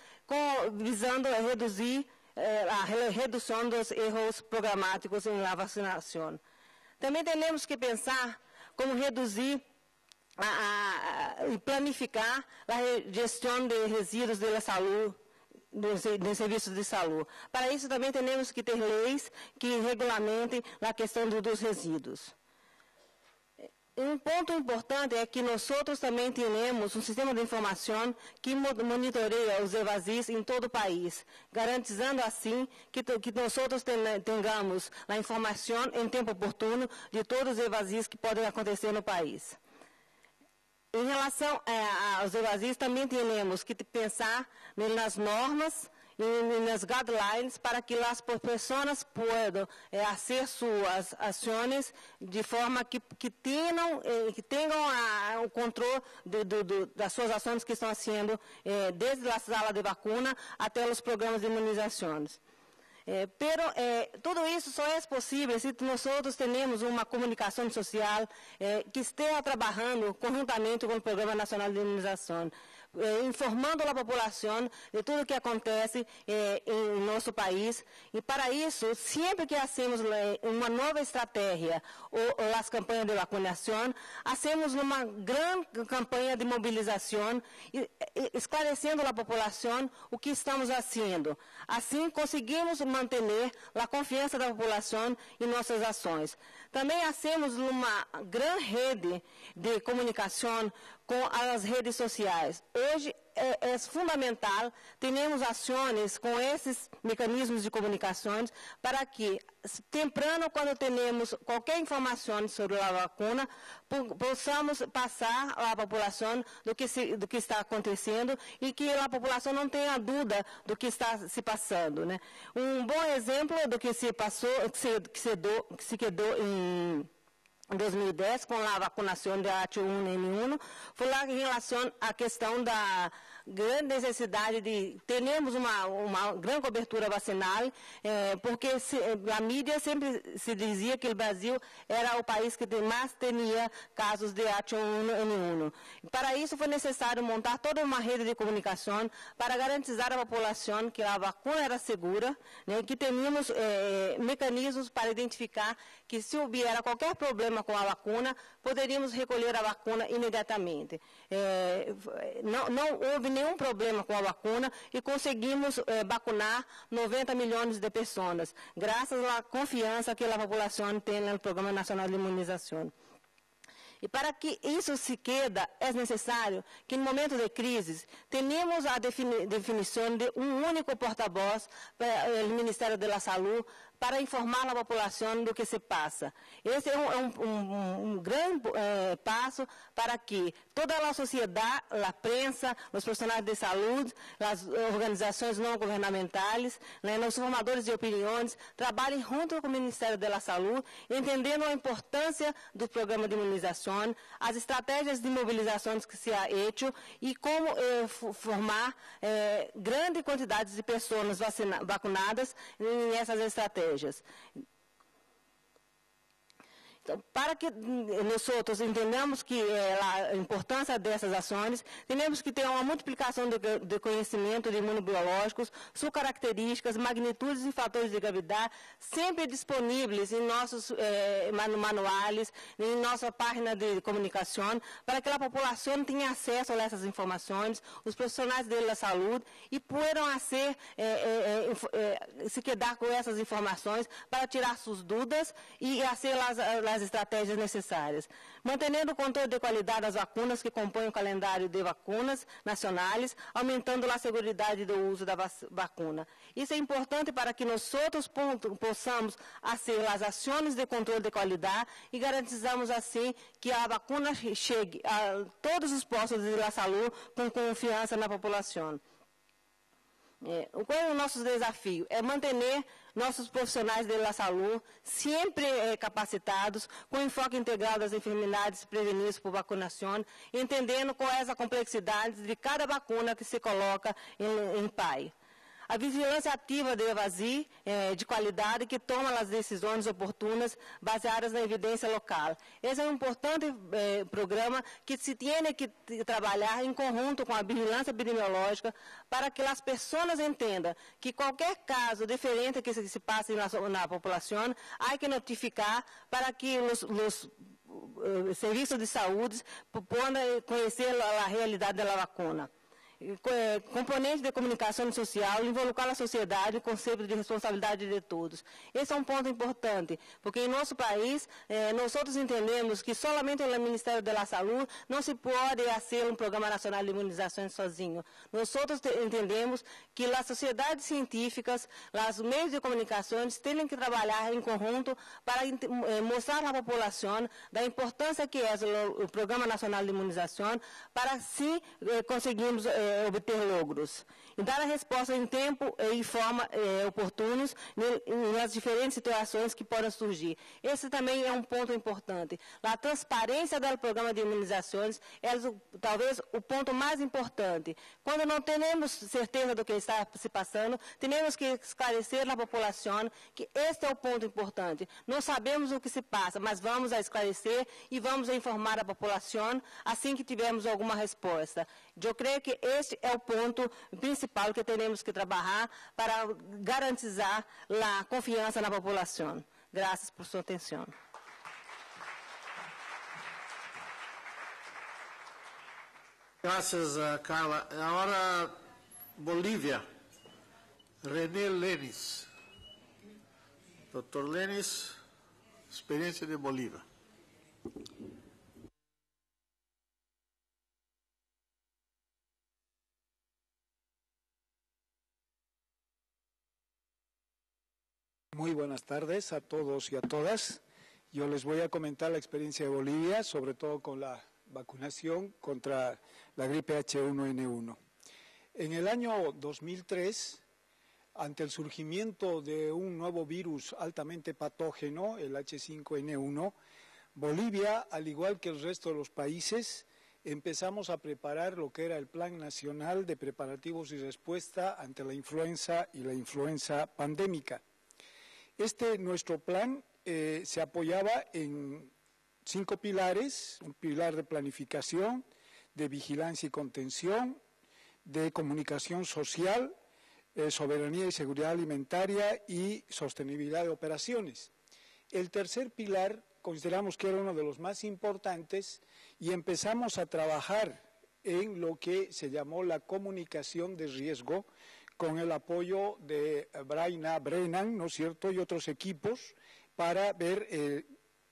Speaker 10: visando reduzir a redução dos erros programáticos na vacinação. Também temos que pensar como reduzir e planificar a gestão de resíduos da saúde, dos serviços de saúde. Para isso, também temos que ter leis que regulamentem a questão dos resíduos. Um ponto importante é que nós também temos um sistema de informação que monitoreia os evasios em todo o país, garantizando assim que nós tenhamos a informação em tempo oportuno de todos os evasios que podem acontecer no país. Em relação aos evasivos, também temos que pensar nas normas e nas guidelines para que as pessoas possam fazer suas ações de forma que tenham o controle das suas ações que estão sendo desde a sala de vacuna até os programas de imunizações. Tudo isso só é possível se nós temos uma comunicação social que esteja trabalhando conjuntamente com o Programa Nacional de Imunização, informando a população de tudo o que acontece em nosso país. E para isso, sempre que hacemos uma nova estratégia ou as campanhas de vacinação, hacemos uma grande campanha de mobilização, esclarecendo a população o que estamos fazendo. Assim, conseguimos manter a confiança da população em nossas ações. Também hacemos uma grande rede de comunicação com as redes sociais. Hoje é fundamental termos ações com esses mecanismos de comunicação para que, temprano, quando temos qualquer informação sobre a vacuna, possamos passar à população do que está acontecendo e que a população não tenha dúvida do que está se passando, né? Um bom exemplo do que se passou, que se quedou em 2010, com a vacunação de H1N1, foi lá em relação à questão da grande necessidade de termos uma grande cobertura vacinal, porque a mídia sempre se dizia que o Brasil era o país que mais tinha casos de H1N1. Para isso foi necessário montar toda uma rede de comunicação para garantizar à população que a vacuna era segura, né, que tínhamos mecanismos para identificar que se houver qualquer problema com a vacuna, poderíamos recolher a vacuna imediatamente. Não houve nenhum problema com a vacuna e conseguimos vacinar 90 milhões de pessoas, graças à confiança que a população tem no Programa Nacional de Imunização. E para que isso se quede, é necessário que, no momento de crise, tenhamos a definição de um único porta-voz para o Ministério da Saúde, para informar a população do que se passa. Esse é um grande passo para que toda a sociedade, a prensa, os profissionais de saúde, as organizações não governamentais, né, os formadores de opiniões, trabalhem junto com o Ministério da Saúde, entendendo a importância do programa de imunização, as estratégias de mobilização que se ha feito e como formar grande quantidade de pessoas vacunadas nessas estratégias. Então, para que nós entendamos que a importância dessas ações, temos que ter uma multiplicação de conhecimento de imunobiológicos, suas características, magnitudes e fatores de gravidade, sempre disponíveis em nossos manuais, em nossa página de comunicação, para que a população tenha acesso a essas informações, os profissionais da saúde, e possam se quedar com essas informações para tirar suas dúvidas e fazer as estratégias necessárias. Mantendo o controle de qualidade das vacinas que compõem o calendário de vacinas nacionais, aumentando a segurança do uso da vacuna. Isso é importante para que nós possamos fazer as ações de controle de qualidade e garantizamos assim que a vacuna chegue a todos os postos de saúde com confiança na população. Qual é o nosso desafio? É manter nossos profissionais da saúde sempre capacitados, com enfoque integral das enfermidades prevenidas por vacunação, entendendo qual é a complexidade de cada vacuna que se coloca em PAI. A vigilância ativa de evasir de qualidade que toma as decisões oportunas baseadas na evidência local. Esse é um importante programa que se tem que trabalhar em conjunto com a vigilância epidemiológica para que as pessoas entendam que qualquer caso diferente que se passe na população, há que notificar para que os serviços de saúde possam conhecer a realidade da vacuna. Componente de comunicação social, involucrar a sociedade, o conceito de responsabilidade de todos. Esse é um ponto importante, porque em nosso país, nós entendemos que somente o Ministério da Saúde não se pode fazer um programa nacional de imunizações sozinho. Nós entendemos que as sociedades científicas, os meios de comunicação, têm que trabalhar em conjunto para mostrar à população da importância que é o Programa Nacional de Imunização, para assim conseguirmos obter logros. E dar a resposta em tempo e forma oportunos nas diferentes situações que podem surgir. Esse também é um ponto importante. A transparência do programa de imunizações é talvez o ponto mais importante. Quando não temos certeza do que está se passando, temos que esclarecer à população que este é o ponto importante. Não sabemos o que se passa, mas vamos a esclarecer e vamos a informar a população assim que tivermos alguma resposta. Eu creio que este é o ponto principal que temos que trabalhar para garantizar a confiança na população. Graças por sua atenção.
Speaker 1: Gracias, Carla. Ahora, Bolívia. René Lenis. Doctor Lenis, experiencia de Bolívia.
Speaker 11: Muy buenas tardes a todos y a todas. Yo les voy a comentar la experiencia de Bolivia, sobre todo con la vacunación contra la gripe H1N1. En el año 2003, ante el surgimiento de un nuevo virus altamente patógeno, el H5N1, Bolivia, al igual que el resto de los países, empezamos a preparar lo que era el Plan Nacional de Preparativos y Respuesta ante la influenza y la influenza pandémica. Nuestro plan se apoyaba en 5 pilares: un pilar de planificación, de vigilancia y contención, de comunicación social, soberanía y seguridad alimentaria y sostenibilidad de operaciones. El tercer pilar consideramos que era uno de los más importantes y empezamos a trabajar en lo que se llamó la comunicación de riesgo, con el apoyo de Braina Brennan, ¿no es cierto?, y otros equipos, para ver,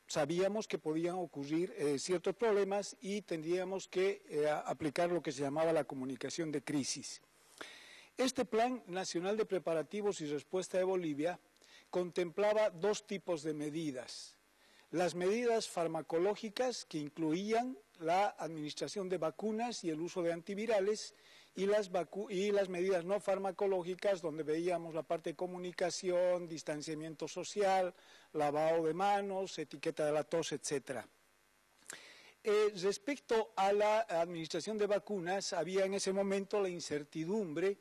Speaker 11: sabíamos que podían ocurrir ciertos problemas y tendríamos que aplicar lo que se llamaba la comunicación de crisis. Este Plan Nacional de Preparativos y Respuesta de Bolivia contemplaba 2 tipos de medidas. Las medidas farmacológicas, que incluían la administración de vacunas y el uso de antivirales, y las medidas no farmacológicas, donde veíamos la parte de comunicación, distanciamiento social, lavado de manos, etiqueta de la tos, etc. Respecto a la administración de vacunas, había en ese momento la incertidumbre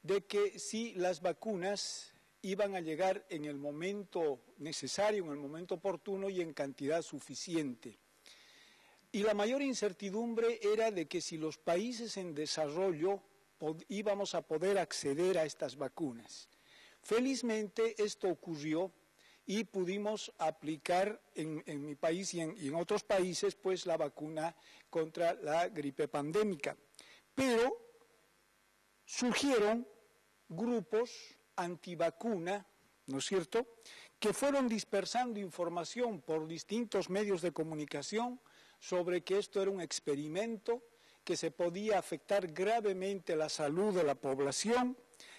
Speaker 11: de que si las vacunas iban a llegar en el momento necesario, en el momento oportuno y en cantidad suficiente. Y la mayor incertidumbre era de que si los países en desarrollo íbamos a poder acceder a estas vacunas. Felizmente esto ocurrió y pudimos aplicar en mi país y en otros países pues la vacuna contra la gripe pandémica. Pero surgieron grupos antivacuna, ¿no es cierto?, que fueron dispersando información por distintos medios de comunicación sobre que esto era un experimento, que se podía afectar gravemente la salud de la población,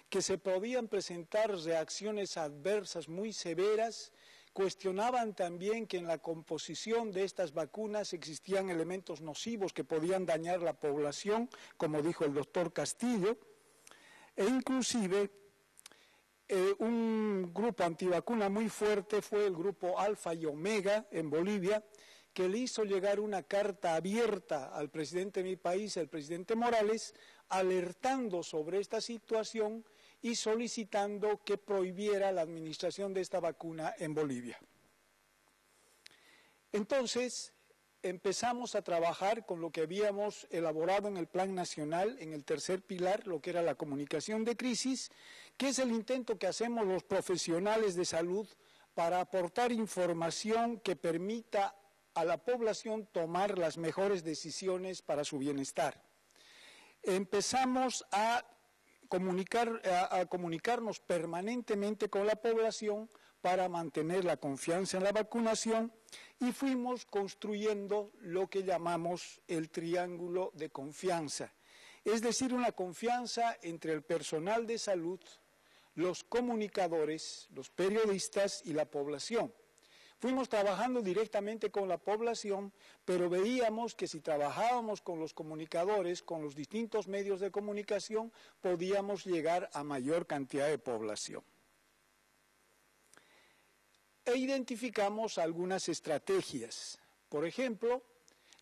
Speaker 11: que se podían presentar reacciones adversas muy severas. Cuestionaban también que en la composición de estas vacunas existían elementos nocivos que podían dañar la población, como dijo el doctor Castillo, e inclusive un grupo antivacuna muy fuerte fue el grupo Alfa y Omega en Bolivia, que le hizo llegar una carta abierta al presidente de mi país, el presidente Morales, alertando sobre esta situación y solicitando que prohibiera la administración de esta vacuna en Bolivia. Entonces, empezamos a trabajar con lo que habíamos elaborado en el Plan Nacional, en el tercer pilar, lo que era la comunicación de crisis, que es el intento que hacemos los profesionales de salud para aportar información que permita a la población tomar las mejores decisiones para su bienestar. Empezamos a comunicarnos permanentemente con la población para mantener la confianza en la vacunación y fuimos construyendo lo que llamamos el triángulo de confianza, es decir, una confianza entre el personal de salud, los comunicadores, los periodistas y la población. Fuimos trabajando directamente con la población, pero veíamos que si trabajábamos con los comunicadores, con los distintos medios de comunicación, podíamos llegar a mayor cantidad de población. E identificamos algunas estrategias. Por ejemplo,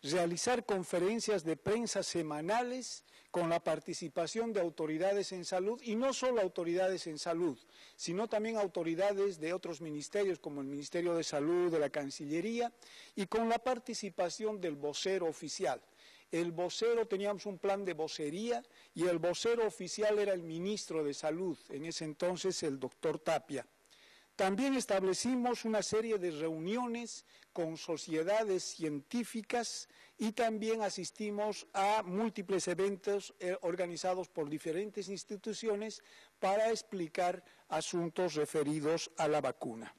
Speaker 11: realizar conferencias de prensa semanales con la participación de autoridades en salud, y no solo autoridades en salud, sino también autoridades de otros ministerios como el Ministerio de Salud, de la Cancillería, y con la participación del vocero oficial. El vocero, teníamos un plan de vocería, y el vocero oficial era el ministro de Salud, en ese entonces el doctor Tapia. También establecimos una serie de reuniones con sociedades científicas y también asistimos a múltiples eventos organizados por diferentes instituciones para explicar asuntos referidos a la vacuna.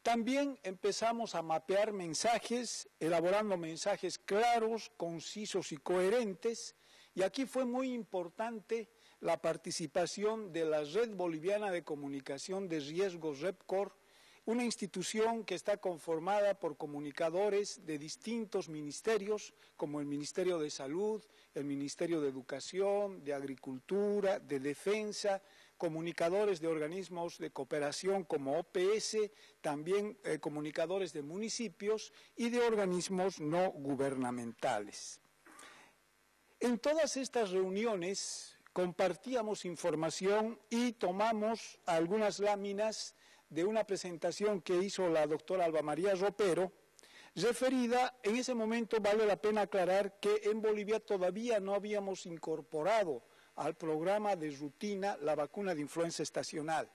Speaker 11: También empezamos a mapear mensajes, elaborando mensajes claros, concisos y coherentes, y aquí fue muy importante la participación de la Red Boliviana de Comunicación de Riesgos, REPCOR, una institución que está conformada por comunicadores de distintos ministerios, como el Ministerio de Salud, el Ministerio de Educación, de Agricultura, de Defensa, comunicadores de organismos de cooperación como OPS, también comunicadores de municipios y de organismos no gubernamentales. En todas estas reuniones compartíamos información y tomamos algunas láminas de una presentación que hizo la doctora Alba María Ropero, referida, en ese momento vale la pena aclarar que en Bolivia todavía no habíamos incorporado al programa de rutina la vacuna de influenza estacional,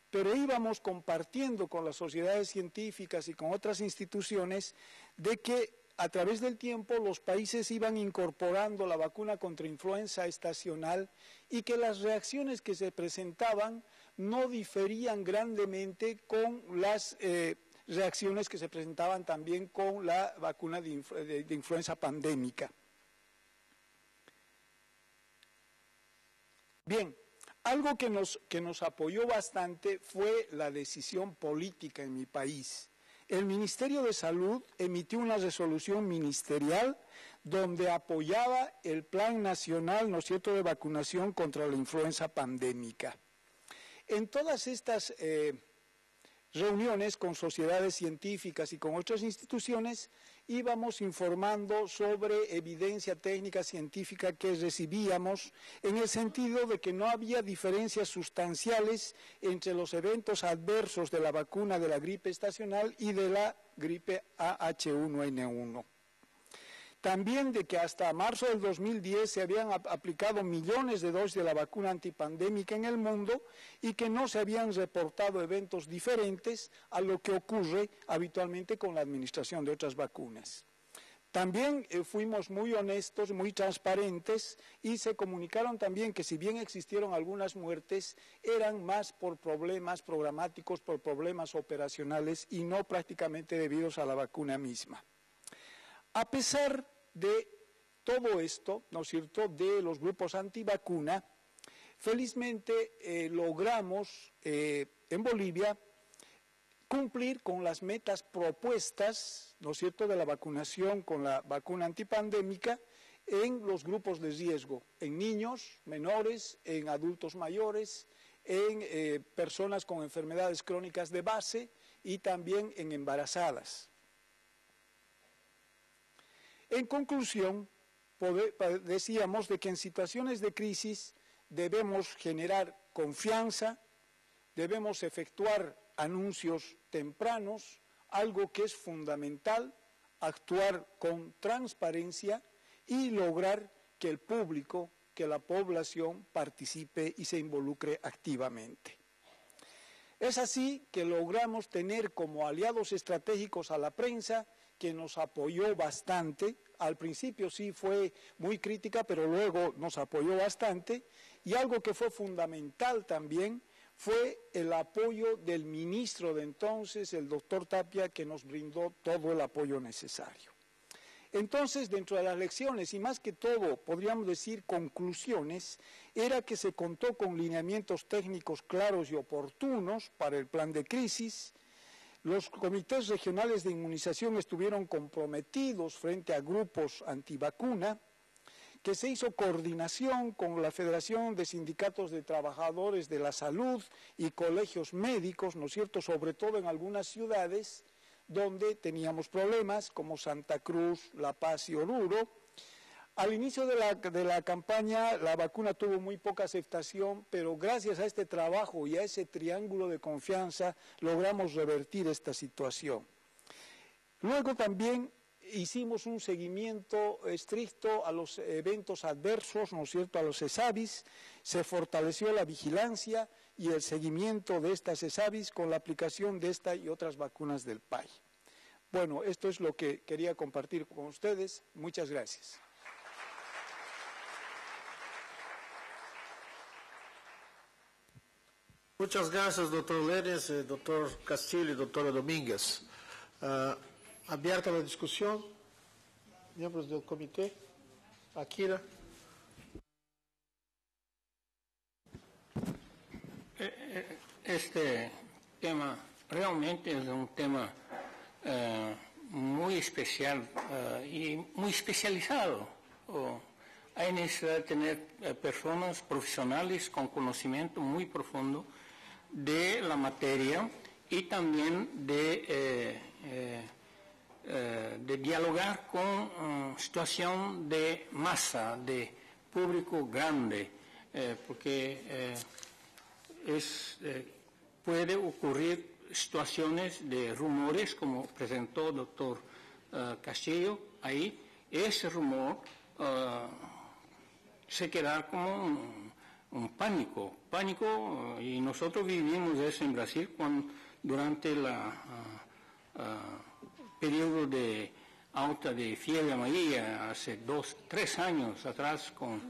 Speaker 11: pero íbamos compartiendo con las sociedades científicas y con otras instituciones de que a través del tiempo los países iban incorporando la vacuna contra influenza estacional y que las reacciones que se presentaban no diferían grandemente con las reacciones que se presentaban también con la vacuna de influenza pandémica. Bien, algo que nos apoyó bastante fue la decisión política en mi país. El Ministerio de Salud emitió una resolución ministerial donde apoyaba el Plan Nacional, ¿no es cierto?, de vacunación contra la influenza pandémica. En todas estas reuniones con sociedades científicas y con otras instituciones, íbamos informando sobre evidencia técnica científica que recibíamos, en el sentido de que no había diferencias sustanciales entre los eventos adversos de la vacuna de la gripe estacional y de la gripe AH1N1. También de que hasta marzo del 2010 se habían aplicado millones de dosis de la vacuna antipandémica en el mundo y que no se habían reportado eventos diferentes a lo que ocurre habitualmente con la administración de otras vacunas. También fuimos muy honestos, muy transparentes y se comunicaron también que si bien existieron algunas muertes, eran más por problemas programáticos, por problemas operacionales y no prácticamente debidos a la vacuna misma. A pesar de todo esto, ¿no es cierto?, de los grupos antivacuna, felizmente logramos en Bolivia cumplir con las metas propuestas, ¿no es cierto?, de la vacunación con la vacuna antipandémica en los grupos de riesgo, en niños menores, en adultos mayores, en personas con enfermedades crónicas de base y también en embarazadas. En conclusión, decíamos de que en situaciones de crisis debemos generar confianza, debemos efectuar anuncios tempranos, algo que es fundamental, actuar con transparencia y lograr que el público, que la población participe y se involucre activamente. Es así que logramos tener como aliados estratégicos a la prensa, que nos apoyó bastante. Al principio sí fue muy crítica, pero luego nos apoyó bastante. Y algo que fue fundamental también fue el apoyo del ministro de entonces, el doctor Tapia, que nos brindó todo el apoyo necesario. Entonces, dentro de las lecciones, y más que todo, podríamos decir conclusiones, era que se contó con lineamientos técnicos claros y oportunos para el plan de crisis. Los comités regionales de inmunización estuvieron comprometidos frente a grupos antivacuna, que se hizo coordinación con la Federación de Sindicatos de Trabajadores de la Salud y colegios médicos, ¿no es cierto?, sobre todo en algunas ciudades donde teníamos problemas, como Santa Cruz, La Paz y Oruro. Al inicio de la campaña, la vacuna tuvo muy poca aceptación, pero gracias a este trabajo y a ese triángulo de confianza logramos revertir esta situación. Luego también hicimos un seguimiento estricto a los eventos adversos, ¿no es cierto?, a los ESAVIS, se fortaleció la vigilancia y el seguimiento de estas ESAVIS con la aplicación de esta y otras vacunas del PAI. Bueno, esto es lo que quería compartir con ustedes. Muchas gracias.
Speaker 1: Muchas gracias, doctor Lenes, doctor Castillo y doctora Domínguez. Abierta la discusión. Miembros del comité. Akira.
Speaker 12: Este tema realmente es un tema muy especial y muy especializado. Hay necesidad de tener personas profesionales con conocimiento muy profundo de la materia y también de dialogar con situación de masa, de público grande, porque puede ocurrir situaciones de rumores, como presentó el doctor Castillo ahí. Ese rumor se queda como un pánico, y nosotros vivimos eso en Brasil durante el periodo de alta de fiebre amarilla, hace 2, 3 años atrás, con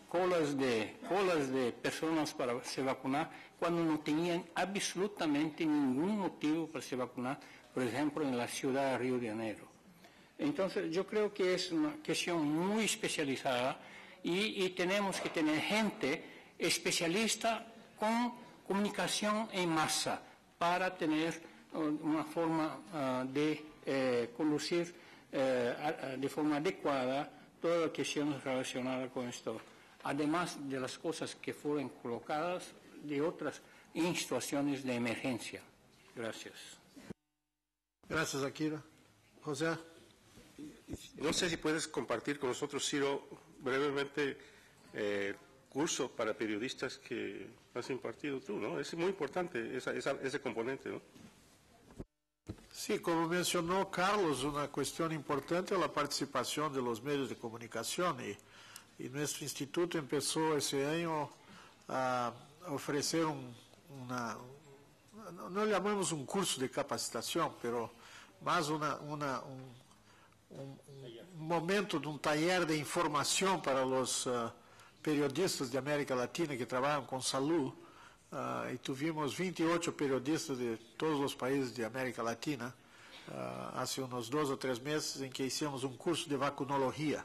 Speaker 12: colas de personas para se vacunar, cuando no tenían absolutamente ningún motivo para se vacunar, por ejemplo, en la ciudad de Río de Janeiro. Entonces, yo creo que es una cuestión muy especializada y tenemos que tener gente especialista con comunicación en masa para tener una forma de conducir de forma adecuada todas las cuestiones relacionadas con esto, además de las cosas que fueron colocadas de otras en situaciones de emergencia. Gracias.
Speaker 1: Gracias, Akira. José.
Speaker 3: No sé si puedes compartir con nosotros, Ciro, brevemente curso para periodistas que has impartido tú, ¿no? Es muy importante ese componente, ¿no?
Speaker 1: Sí, como mencionó Carlos, una cuestión importante es la participación de los medios de comunicación y nuestro instituto empezó ese año a ofrecer no llamamos un curso de capacitación, pero más un momento de un taller de información para los periodistas de América Latina que trabajan con salud. Y tuvimos 28 periodistas de todos los países de América Latina hace unos 2 o 3 meses en que hicimos un curso de vacunología,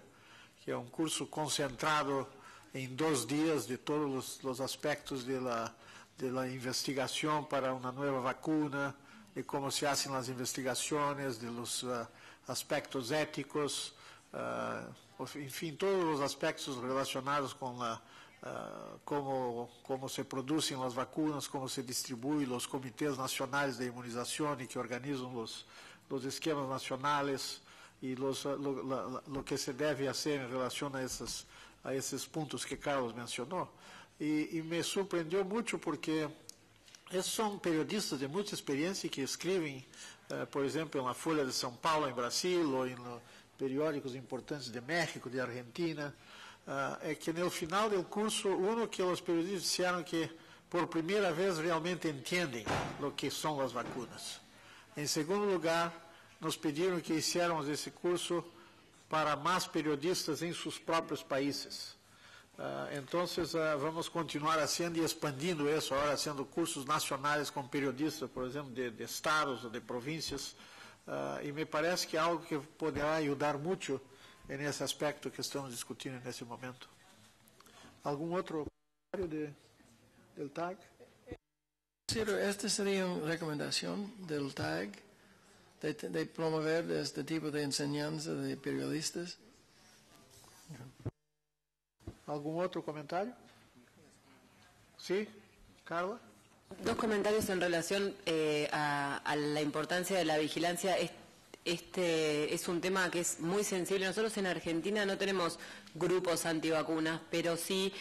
Speaker 1: que es un curso concentrado en 2 días de todos los aspectos de la investigación para una nueva vacuna, de cómo se hacen las investigaciones, de los aspectos éticos, en fin, todos los aspectos relacionados con cómo se producen las vacunas, cómo se distribuyen los comités nacionales de inmunización y que organizan los esquemas nacionales y lo que se debe hacer en relación a esos puntos que Carlos mencionó. Y me sorprendió mucho porque esos son periodistas de mucha experiencia que escriben, por ejemplo, en la Folha de São Paulo, en Brasil, o en los periódicos importantes de México, de Argentina. Que en el final del curso, que los periodistas dijeron que por primera vez realmente entienden lo que son las vacunas. En segundo lugar, nos pidieron que hiciéramos ese curso para más periodistas en sus propios países. Entonces, vamos continuar haciendo y expandiendo eso, ahora haciendo cursos nacionales con periodistas, por ejemplo, de estados o de provincias, y me parece que es algo que podrá ayudar mucho en ese aspecto que estamos discutiendo en ese momento. ¿Algún otro comentario del TAG?
Speaker 13: Sí, esta sería una recomendación del TAG de promover este tipo de enseñanza de periodistas.
Speaker 1: ¿Algún otro comentario? ¿Sí? ¿Carla?
Speaker 14: 2 comentarios en relación a la importancia de la vigilancia. Este es un tema que es muy sensible. Nosotros en Argentina no tenemos grupos antivacunas, pero sí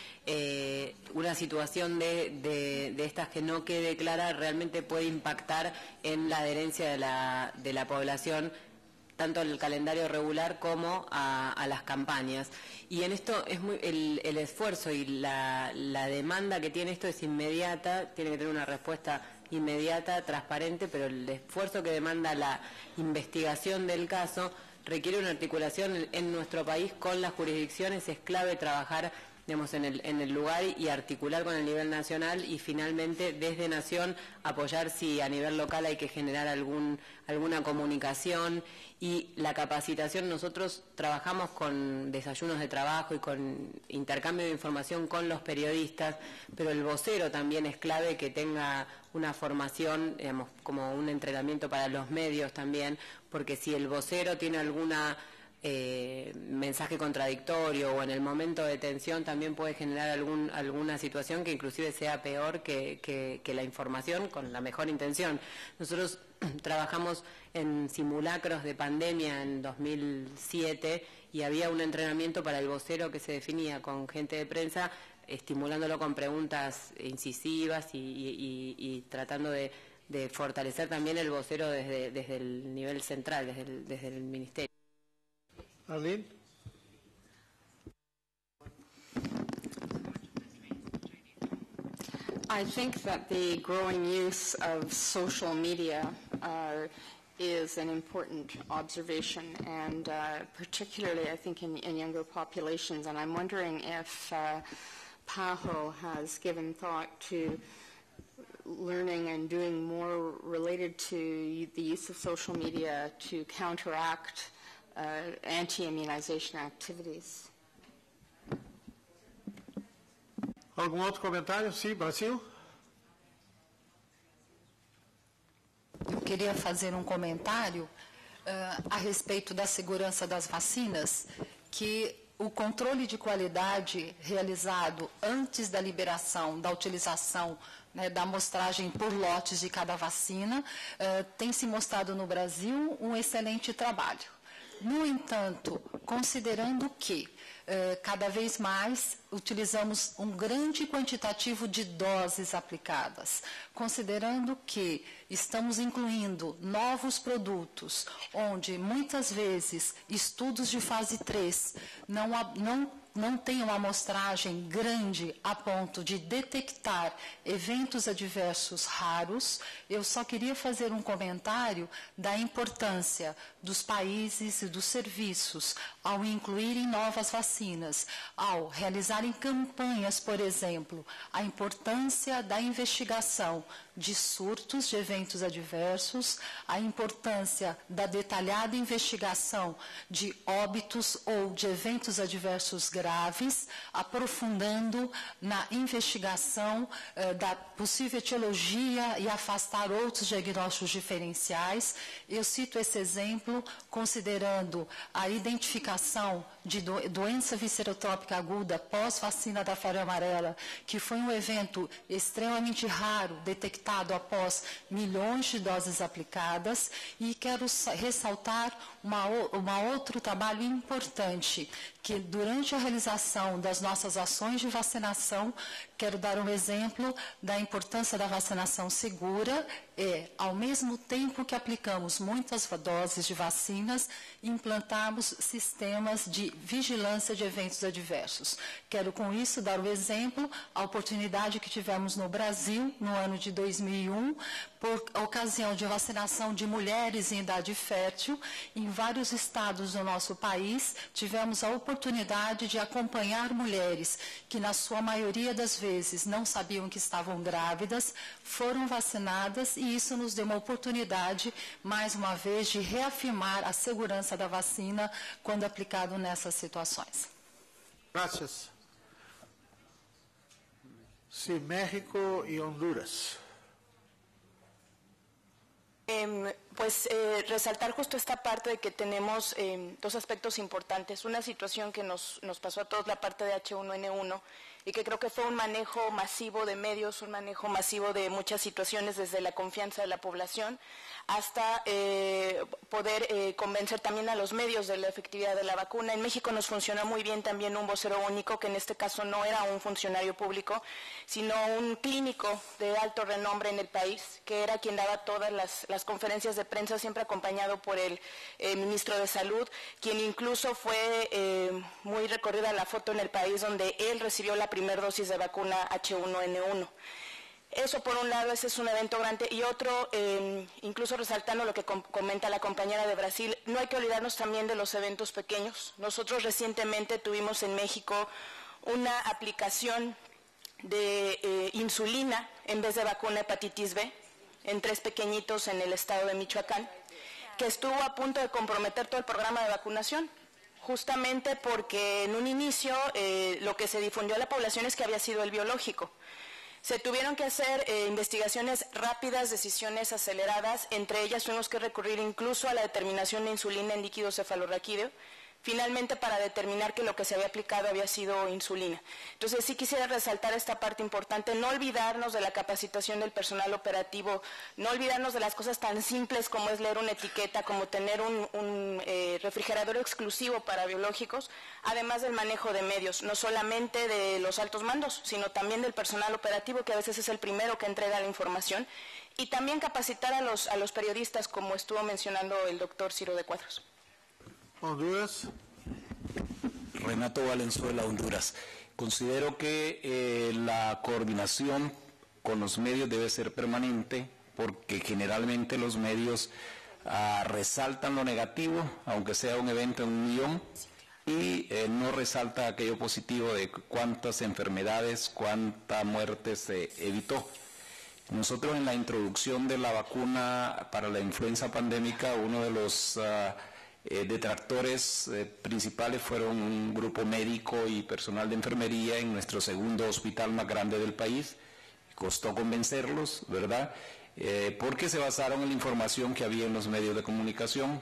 Speaker 14: una situación de estas que no quede clara realmente puede impactar en la adherencia de la población, tanto al calendario regular como a las campañas. Y en esto es el esfuerzo y la demanda que tiene esto es inmediata, tiene que tener una respuesta inmediata, transparente, pero el esfuerzo que demanda la investigación del caso requiere una articulación en nuestro país con las jurisdicciones. Es clave trabajar, digamos, en el lugar y articular con el nivel nacional y finalmente desde Nación apoyar si a nivel local hay que generar alguna comunicación y la capacitación. Nosotros trabajamos con desayunos de trabajo y con intercambio de información con los periodistas, pero el vocero también es clave que tenga una formación, digamos, como un entrenamiento para los medios también, porque si el vocero tiene alguna mensaje contradictorio o en el momento de tensión también puede generar alguna situación que inclusive sea peor que la información con la mejor intención. Nosotros trabajamos en simulacros de pandemia en 2007 y había un entrenamiento para el vocero que se definía con gente de prensa, estimulándolo con preguntas incisivas y tratando de fortalecer también el vocero desde el nivel central, desde el ministerio.
Speaker 1: Arlene?
Speaker 8: I think that the growing use of social media is an important observation, and particularly I think in younger populations. And I'm wondering if PAHO has given thought to learning and doing more related to the use of social media to counteract anti-immunization activities.
Speaker 1: ¿Algún otro comentario? Sí, Brasil.
Speaker 15: Eu queria fazer um comentário a respeito da segurança das vacinas, que o controle de qualidade realizado antes da liberação, da utilização, né, da amostragem por lotes de cada vacina, tem se mostrado no Brasil um excelente trabalho. No entanto, considerando que cada vez mais utilizamos um grande quantitativo de doses aplicadas, considerando que estamos incluindo novos produtos, onde muitas vezes estudos de fase 3 não tem uma amostragem grande a ponto de detectar eventos adversos raros, eu só queria fazer um comentário da importância dos países e dos serviços ao incluírem novas vacinas, ao realizarem campanhas, por exemplo, a importância da investigação de surtos de eventos adversos, a importância da detalhada investigação de óbitos ou de eventos adversos graves, aprofundando na investigação da possível etiologia e afastar outros diagnósticos diferenciais. Eu cito esse exemplo considerando a identificação de doença viscerotrópica aguda pós-vacina da febre amarela, que foi um evento extremamente raro, detectado após milhões de doses aplicadas, e quero ressaltar outro trabalho importante, que durante a realização das nossas ações de vacinação, quero dar um exemplo da importância da vacinação segura, ao mesmo tempo que aplicamos muitas doses de vacinas, implantarmos sistemas de vigilância de eventos adversos. Quero com isso dar o exemplo, a oportunidade que tivemos no Brasil, no ano de 2001, por ocasião de vacinação de mulheres em idade fértil, em vários estados do nosso país, tivemos a oportunidade de acompanhar mulheres que, na sua maioria das vezes, não sabiam que estavam grávidas, foram vacinadas, e isso nos deu uma oportunidade, mais uma vez, de reafirmar a segurança da vacina quando aplicado nessas situações.
Speaker 1: Gracias. Sí, México y Honduras.
Speaker 16: Resaltar justo esta parte de que tenemos dos aspectos importantes. Una situación que nos pasó a todos, la parte de H1N1, y que creo que fue un manejo masivo de medios, un manejo masivo de muchas situaciones, desde la confianza de la población hasta poder convencer también a los medios de la efectividad de la vacuna. En México nos funcionó muy bien también un vocero único, que en este caso no era un funcionario público, sino un clínico de alto renombre en el país, que era quien daba todas las conferencias de prensa, siempre acompañado por el ministro de Salud, quien incluso fue muy recorrida la foto en el país donde él recibió la primera dosis de vacuna H1N1. Eso por un lado, ese es un evento grande, y otro, incluso resaltando lo que comenta la compañera de Brasil, no hay que olvidarnos también de los eventos pequeños. Nosotros recientemente tuvimos en México una aplicación de insulina en vez de vacuna hepatitis B en 3 pequeñitos en el estado de Michoacán, que estuvo a punto de comprometer todo el programa de vacunación, justamente porque en un inicio lo que se difundió a la población es que había sido el biológico. Se tuvieron que hacer investigaciones rápidas, decisiones aceleradas, entre ellas tuvimos que recurrir incluso a la determinación de insulina en líquido cefalorraquídeo, finalmente para determinar que lo que se había aplicado había sido insulina. Entonces sí quisiera resaltar esta parte importante, no olvidarnos de la capacitación del personal operativo, no olvidarnos de las cosas tan simples como es leer una etiqueta, como tener un refrigerador exclusivo para biológicos, además del manejo de medios, no solamente de los altos mandos, sino también del personal operativo, que a veces es el primero que entrega la información, y también capacitar a los periodistas, como estuvo mencionando el doctor Ciro de Cuadros.
Speaker 1: Honduras.
Speaker 17: Renato Valenzuela, Honduras. Considero que la coordinación con los medios debe ser permanente, porque generalmente los medios resaltan lo negativo, aunque sea un evento en 1 millón, y no resalta aquello positivo de cuántas enfermedades, cuánta muerte se evitó. Nosotros, en la introducción de la vacuna para la influenza pandémica, uno de los detractores principales fueron un grupo médico y personal de enfermería en nuestro segundo hospital más grande del país. Costó convencerlos, ¿verdad? Porque se basaron en la información que había en los medios de comunicación.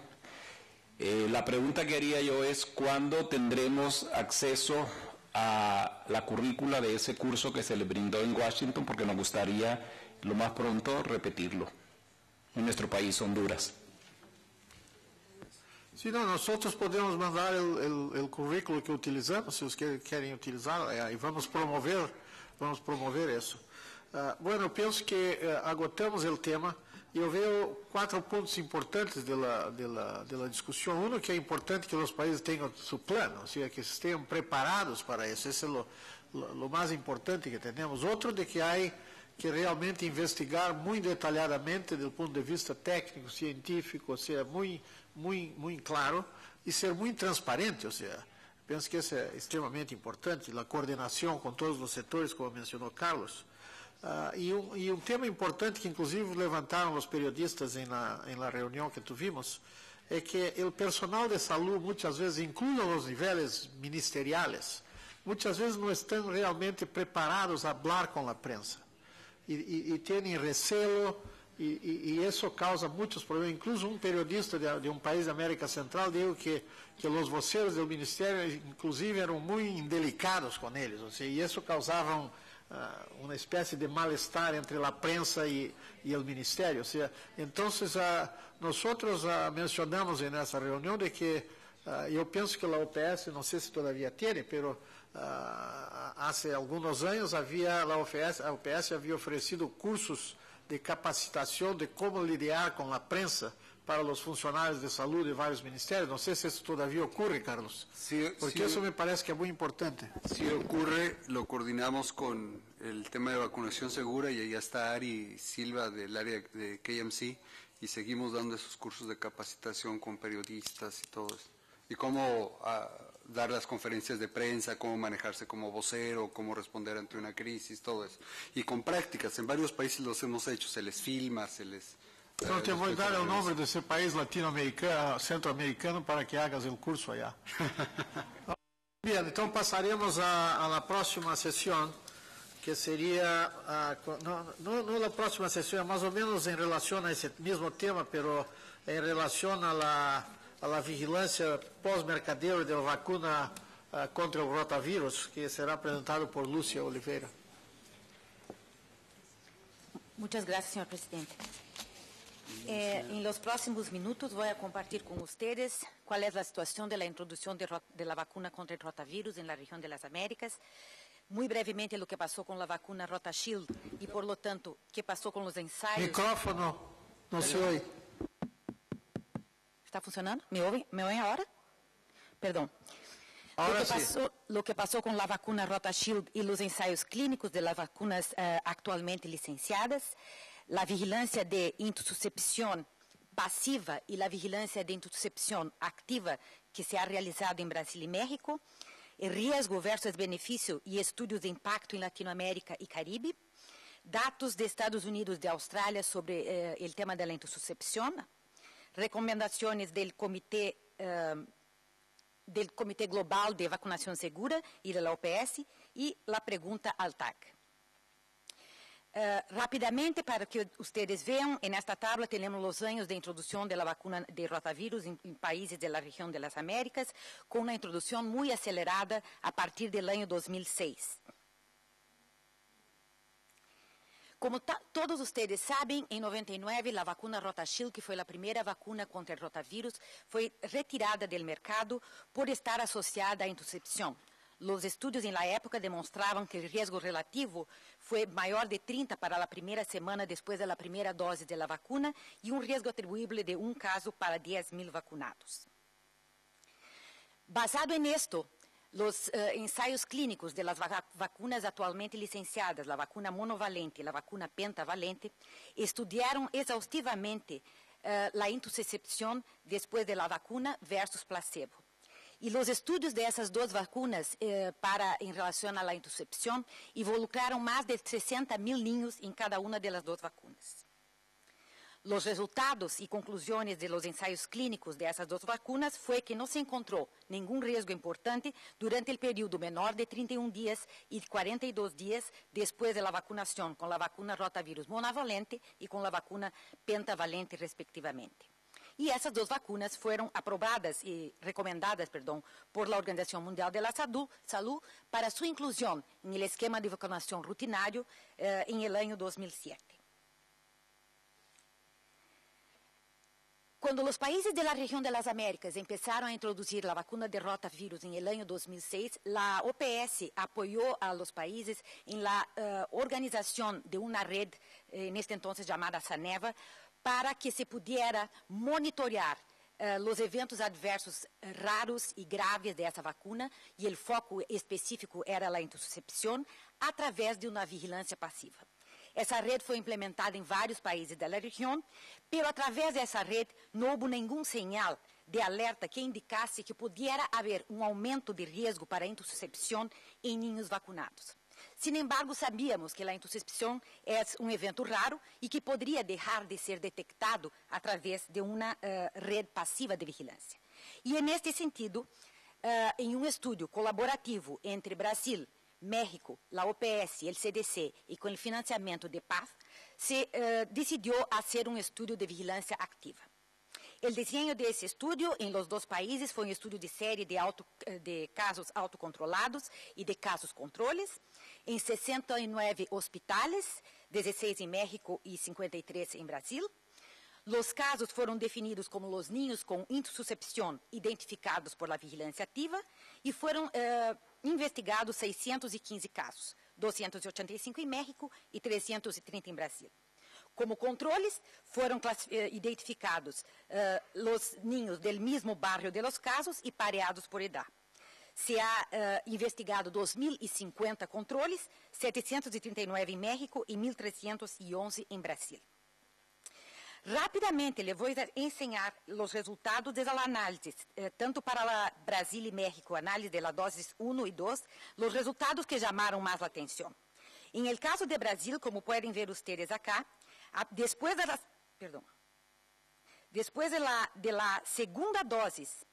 Speaker 17: La pregunta que haría yo es ¿cuándo tendremos acceso a la currícula de ese curso que se le brindó en Washington? Porque nos gustaría lo más pronto repetirlo en nuestro país, Honduras.
Speaker 1: Sí, no, nosotros podemos mandar el currículo que utilizamos, si ustedes quieren utilizar, y vamos promover eso. Bueno, pienso que agotamos el tema. Eu vejo 4 pontos importantes da discussão. Um, que é importante que os países tenham seu plano, ou seja, que estejam preparados para isso. Esse é o mais importante que temos. Outro, de que há que realmente investigar muito detalhadamente, do ponto de vista técnico, científico, ou seja, muito claro, e ser muito transparente, ou seja, penso que isso é extremamente importante, a coordenação com todos os setores, como mencionou Carlos. E um tema importante que inclusive levantaram os periodistas na reunião que tuvimos é que o personal de saúde muitas vezes, incluindo os níveis ministeriais, muitas vezes não estão realmente preparados a falar com a prensa e têm receio e isso causa muitos problemas. Incluso um periodista de um país da América Central disse que os voceros do ministério inclusive eram muito indelicados com eles, ou seja, e isso causava uma espécie de mal-estar entre a prensa e o Ministério. Ou seja, então, nós mencionamos nessa reunião de que eu penso que a OPS, não sei se todavia tem, mas há alguns anos a OPS havia oferecido cursos de capacitação de como lidar com a prensa para os funcionários de saúde de vários ministérios. Não sei se isso todavia ocorre, Carlos, porque isso me parece que é muito importante.
Speaker 18: Sí ocurre, lo coordinamos con el tema de vacunación segura y ahí está Ari Silva del área de KMC y seguimos dando esos cursos de capacitación con periodistas y todo eso. Y cómo dar las conferencias de prensa, cómo manejarse como vocero, cómo responder ante una crisis, todo eso. Y con prácticas, en varios países los hemos hecho, se les filma, se les...
Speaker 1: Então, te vou dar o nome desse país latino-americano, centro-americano, para que hagas o curso allá. Bien, então passaremos à próxima sessão, que seria, não a próxima sessão, mais ou menos em relação a esse mesmo tema, mas em relação à vigilância pós-mercadeiro da vacuna contra o rotavírus, que será apresentado por Lúcia Oliveira.
Speaker 19: Muchas gracias, señor presidente. En los próximos minutos voy a compartir con ustedes cuál es la situación de la introducción de la vacuna contra el rotavirus en la región de las Américas. Muy brevemente lo que pasó con la vacuna RotaShield y, por lo tanto, qué pasó con los ensayos.
Speaker 1: Micrófono, no se oye.
Speaker 19: ¿Está funcionando? ¿Me oyen ahora? Perdón.
Speaker 1: Ahora
Speaker 19: lo que pasó con la vacuna RotaShield y los ensayos clínicos de las vacunas actualmente licenciadas, la vigilancia de intussuscepción pasiva y la vigilancia de intussuscepción activa que se ha realizado en Brasil y México, el riesgo versus beneficio y estudios de impacto en Latinoamérica y Caribe, datos de Estados Unidos y de Australia sobre el tema de la intussuscepción, recomendaciones del Comité Global de Vacunación Segura y de la OPS y la pregunta al TAC. Rápidamente, para que ustedes vean, en esta tabla tenemos los años de introducción de la vacuna de rotavirus en países de la región de las Américas, con una introducción muy acelerada a partir del año 2006. Como todos ustedes saben, en 99 la vacuna RotaShield, que fue la primera vacuna contra el rotavirus, fue retirada del mercado por estar asociada a intussuscepción. Los estudios en la época demostraban que el riesgo relativo fue mayor de 30 para la primera semana después de la primera dosis de la vacuna y un riesgo atribuible de un caso para 10.000 vacunados. Basado en esto, los ensayos clínicos de las vacunas actualmente licenciadas, la vacuna monovalente y la vacuna pentavalente, estudiaron exhaustivamente la intussuscepción después de la vacuna versus placebo. Y los estudios de esas dos vacunas en relación a la intussuscepción involucraron más de 60.000 niños en cada una de las dos vacunas. Los resultados y conclusiones de los ensayos clínicos de esas dos vacunas fue que no se encontró ningún riesgo importante durante el periodo menor de 31 días y 42 días después de la vacunación con la vacuna rotavirus monovalente y con la vacuna pentavalente respectivamente. Y esas dos vacunas fueron aprobadas y recomendadas, por la Organización Mundial de la Salud para su inclusión en el esquema de vacunación rutinario en el año 2007. Cuando los países de la región de las Américas empezaron a introducir la vacuna de rotavirus en el año 2006, la OPS apoyó a los países en la organización de una red, en este entonces llamada SANEVA, para que se pudiera monitorear los eventos adversos raros y graves de esa vacuna, y el foco específico era la intussuscepción, a través de una vigilancia pasiva. Essa rede foi implementada em vários países da região, pero através dessa rede não houve nenhum sinal de alerta que indicasse que pudiera haver um aumento de risco para a intussuscepção em ninhos vacunados. Sin embargo, sabíamos que a intussuscepção é um evento raro e que poderia deixar de ser detectado através de uma rede passiva de vigilância. E, neste sentido, em um estudo colaborativo entre Brasil, México, la OPS, el CDC y con el financiamiento de PATH, se decidió hacer un estudio de vigilancia activa. El diseño de ese estudio en los dos países fue un estudio de serie de casos autocontrolados y de casos controles en 69 hospitales, 16 en México y 53 en Brasil. Los casos fueron definidos como los niños con intussuscepción identificados por la vigilancia activa y fueron investigados 615 casos, 285 em México e 330 em Brasil. Como controles, foram identificados os niños del mismo barrio de los casos e pareados por edad. Se ha investigado 2.050 controles, 739 em México e 1.311 em Brasil. Rápidamente, les voy a enseñar los resultados de la análisis, tanto para Brasil y México, análisis de las dosis 1 y 2, los resultados que llamaron más la atención. En el caso de Brasil, como pueden ver ustedes acá, después de la segunda dosis,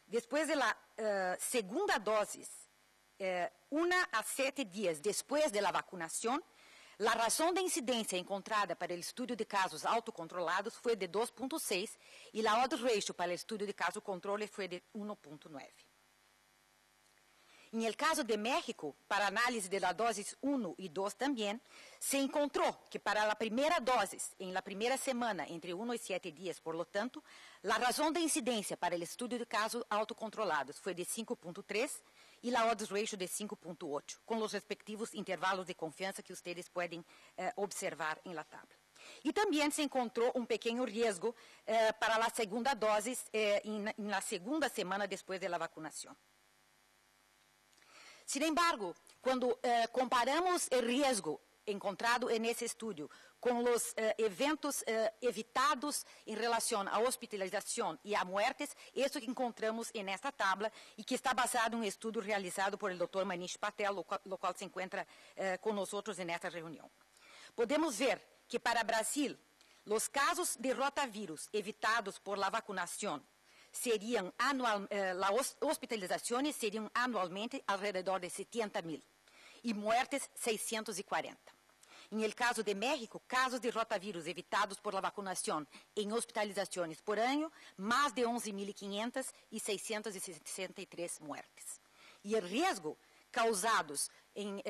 Speaker 19: después de la segunda dosis, 1 a 7 días después de la vacunación, la razón de incidencia encontrada para el estudio de casos autocontrolados fue de 2.6 y la odds ratio para el estudio de caso controle fue de 1.9. En el caso de México, para análisis de las dosis 1 y 2 también, se encontró que para la primera dosis, en la primera semana, entre 1 y 7 días, por lo tanto, la razón de incidencia para el estudio de casos autocontrolados fue de 5.3 y la odds ratio de 5.8, con los respectivos intervalos de confianza que ustedes pueden observar en la tabla. Y también se encontró un pequeño riesgo para la segunda dosis en la segunda semana después de la vacunación. Sin embargo, cuando comparamos el riesgo encontrado en ese estudio con los eventos evitados en relación a hospitalización y a muertes, eso que encontramos en esta tabla y que está basado en un estudio realizado por el doctor Manish Patel, lo cual se encuentra con nosotros en esta reunión. Podemos ver que para Brasil, los casos de rotavirus evitados por la vacunación serían las hospitalizaciones serían anualmente alrededor de 70.000 y muertes 640. En el caso de México, casos de rotavirus evitados por la vacunación en hospitalizaciones por año, más de 11.500 y 663 muertes. Y el riesgo causados en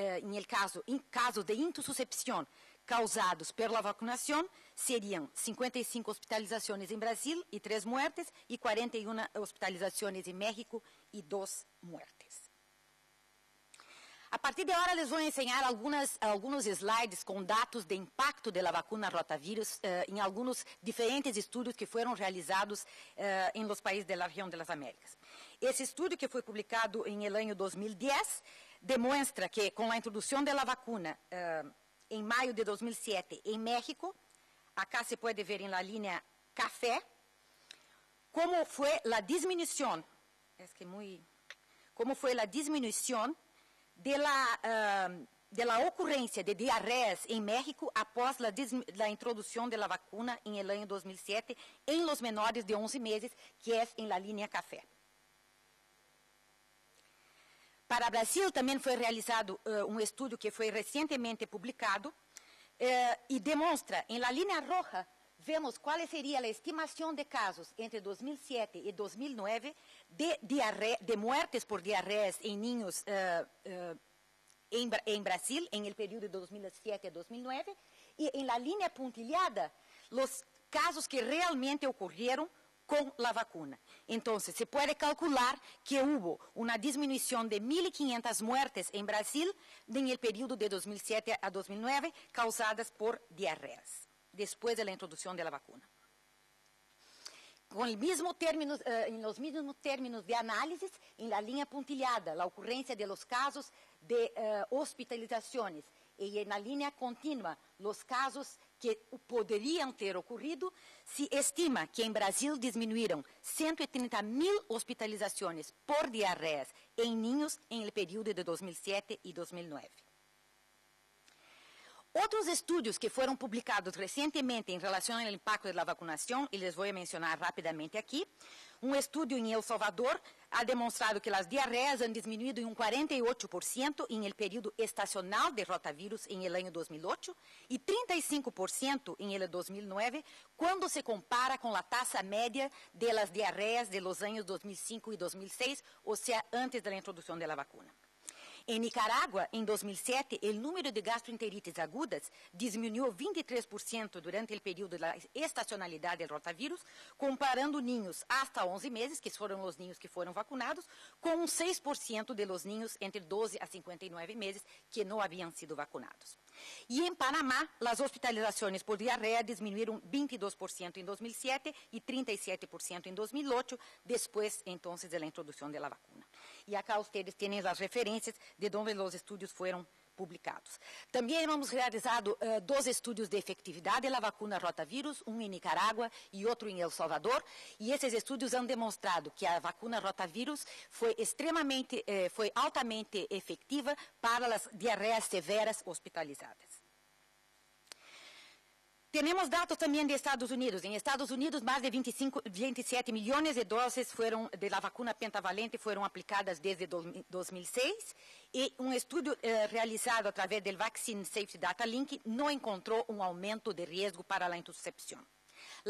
Speaker 19: casos de intussuscepción causados por la vacunación serían 55 hospitalizaciones en Brasil y 3 muertes, y 41 hospitalizaciones en México y 2 muertes. A partir de ahora les voy a enseñar algunos slides con datos de impacto de la vacuna rotavirus en algunos diferentes estudios que fueron realizados en los países de la región de las Américas. Ese estudio, que fue publicado en el año 2010, demuestra que con la introducción de la vacuna en mayo de 2007 en México, acá se puede ver en la línea café, cómo fue la disminución, de la ocurrencia de diarreas en México após la introducción de la vacuna en el año 2007 en los menores de 11 meses, que es en la línea café. Para Brasil también fue realizado un estudio que fue recientemente publicado y demuestra en la línea roja vemos qual seria a estimação de casos entre 2007 e 2009 de muertes por diarreias em niños em Brasil, em el período de 2007 a 2009, e em la linha puntilhada, os casos que realmente ocorreram com a vacuna. Então, se pode calcular que houve uma diminuição de 1.500 muertes em Brasil no período de 2007 a 2009 causadas por diarreias, depois da introdução da vacuna. Com os mesmos términos de análise, em la linha puntilhada, a ocorrência de los casos de hospitalizações e na linha contínua, os casos que poderiam ter ocorrido, se estima que em Brasil diminuíram 130.000 hospitalizações por diarreias em niños em el período de 2007 e 2009. Outros estudos que foram publicados recentemente em relação ao impacto da vacinação, e les vou mencionar rapidamente aqui. Um estudo em El Salvador ha demonstrado que as diarreias han diminuído em 48% em el período estacional de rotavírus em el ano 2008 e 35% em el 2009, quando se compara com a taxa média de las diarreias de los anos 2005 e 2006, ou seja, antes da introdução da vacuna. Em Nicarágua, em 2007, o número de gastroenterites agudas diminuiu 23% durante o período da estacionalidade do rotavírus, comparando ninhos hasta 11 meses, que foram os ninhos que foram vacunados, com 6% de los ninhos entre 12 a 59 meses que não haviam sido vacunados. E em Panamá, as hospitalizações por diarreia diminuíram 22% em 2007 e 37% em 2008, depois, então, da introdução da vacuna. E acá vocês têm as referências de onde os estudos foram publicados. Também hemos realizado 2 estudos de efetividade da vacuna rotavírus, um em Nicarágua e outro em El Salvador, e esses estudos han demonstrado que a vacuna rotavírus foi altamente efetiva para as diarreias severas hospitalizadas. Temos dados também de Estados Unidos. Em Estados Unidos, mais de 27 milhões de doses da vacuna pentavalente foram aplicadas desde 2006 e um estudo realizado através do Vaccine Safety Data Link não encontrou um aumento de risco para a intercepção.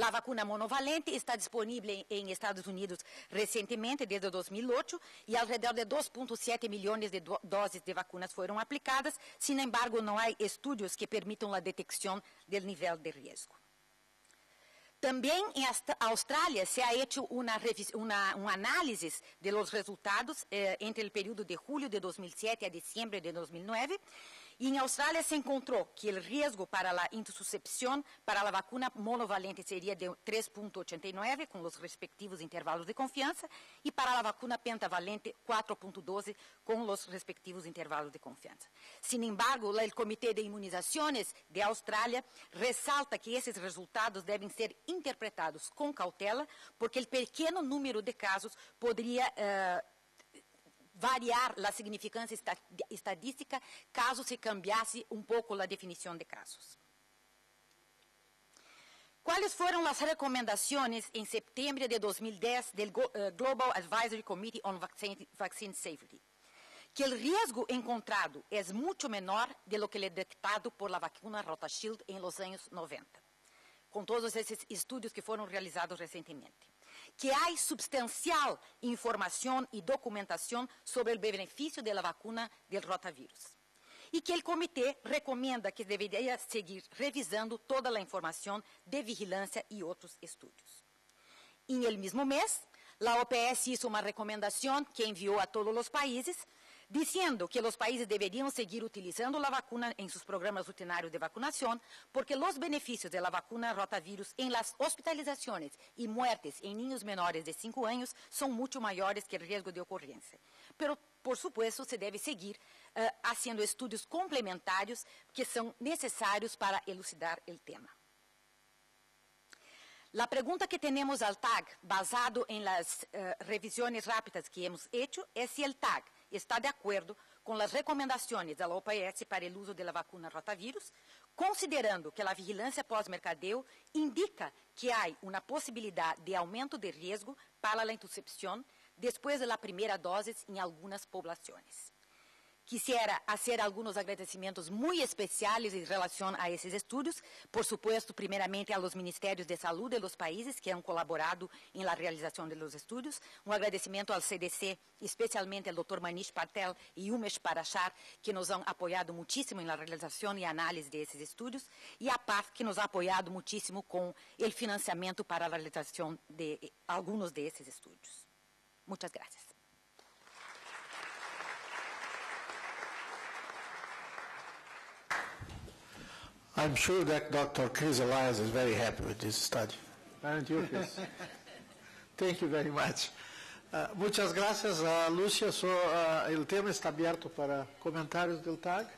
Speaker 19: A vacuna monovalente está disponível em Estados Unidos recentemente, desde 2008, e alrededor de 2,7 milhões de doses de vacunas foram aplicadas. Sin embargo, não há estudos que permitam a detecção do nível de risco. Também em Austrália se ha hecho uma análise de los resultados entre o período de julho de 2007 a dezembro de 2009. E em Austrália se encontrou que o risco para a intussuscepção para a vacuna monovalente seria de 3,89, com os respectivos intervalos de confiança, e para a vacuna pentavalente 4,12, com os respectivos intervalos de confiança. Sin embargo, o Comitê de Imunizações de Austrália ressalta que esses resultados devem ser interpretados com cautela, porque o pequeno número de casos poderia variar a significância estadística caso se cambiasse um pouco a definição de casos. Quais foram as recomendações em setembro de 2010 do Global Advisory Committee on Vaccine Safety? Que o risco encontrado é muito menor de lo que é detectado por la vacuna RotaShield em los anos 90, com todos esses estudos que foram realizados recentemente. Que há substancial informação e documentação sobre o benefício da vacuna do rotavírus. E que o comitê recomenda que deveria seguir revisando toda a informação de vigilância e outros estudos. Em el mesmo mês, a OPS hizo uma recomendação que enviou a todos os países, dizendo que os países deveriam seguir utilizando a vacuna em seus programas rutinários de vacunação, porque os benefícios da vacuna rotavírus em las hospitalizações e muertes em niños menores de 5 anos são muito maiores que o risco de ocorrência. Pero, por supuesto, se deve seguir haciendo estudos complementares que são necessários para elucidar o tema. A pergunta que temos ao TAG, basado em las revisões rápidas que hemos hecho, é se o TAG está de acordo com as recomendações da OPS para o uso da vacuna rotavírus, considerando que a vigilância pós-mercadeo indica que há uma possibilidade de aumento de risco para a intercepção depois da primeira dose em algumas populações. Quisiera hacer algunos agradecimientos muy especiales en relación a esos estudios. Por supuesto, primeramente a los ministerios de salud de los países que han colaborado en la realización de los estudios. Un agradecimiento al CDC, especialmente al Dr. Manish Patel y Umesh Parashar, que nos han apoyado muchísimo en la realización y análisis de esos estudios. Y a PAF, que nos ha apoyado muchísimo con el financiamiento para la realización de algunos de esos estudios. Muchas gracias.
Speaker 1: I'm sure that Dr. Chris Elias is very happy with this study. Aren't you, Chris? Thank you very much. Muchas gracias, Lúcia. El tema está abierto para comentários del TAG.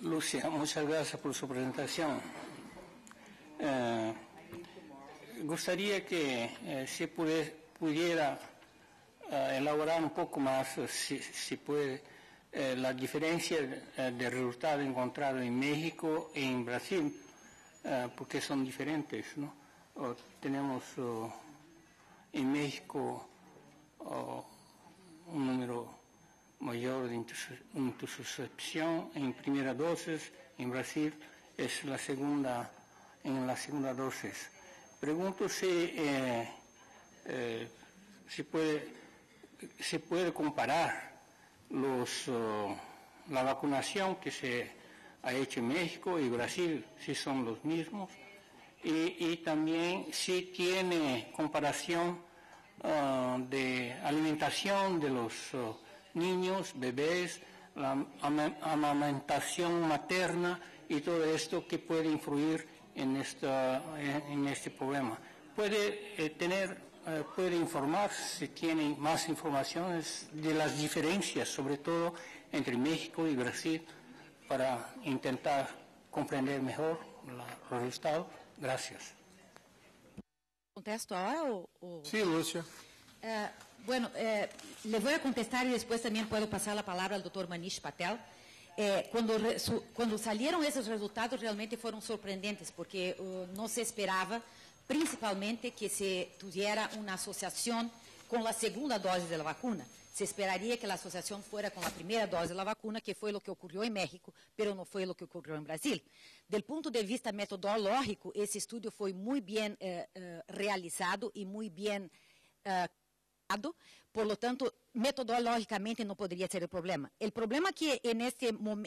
Speaker 12: Lúcia, muchas gracias por su presentación. Gustaría que se pudiera elaborar un poco más, si puede, la diferencia de resultados encontrados en México y en Brasil, porque son diferentes, ¿no? Tenemos en México un número mayor de intususcepción en primera dosis, en Brasil es la segunda dosis. Pregunto si se puede comparar la vacunación que se ha hecho en México y Brasil, si son los mismos, y también si tiene comparación de alimentación de los niños, bebés, la amamentación materna y todo esto que puede influir en este problema. Puede informar si tiene más informaciones de las diferencias, sobre todo entre México y Brasil, para intentar comprender mejor los resultados. Gracias.
Speaker 19: ¿Contesto ahora o...?
Speaker 1: Sí, Lúcia.
Speaker 19: Bueno, le voy a contestar y después también puedo pasar la palabra al doctor Manish Patel. Cuando salieron esos resultados realmente fueron sorprendentes porque no se esperaba principalmente que se tuviera una asociación con la segunda dosis de la vacuna. Se esperaría que la asociación fuera con la primera dosis de la vacuna, que fue lo que ocurrió en México, pero no fue lo que ocurrió en Brasil. Del punto de vista metodológico, ese estudio fue muy bien realizado y muy bien por lo tanto, metodológicamente no podría ser el problema. El problema que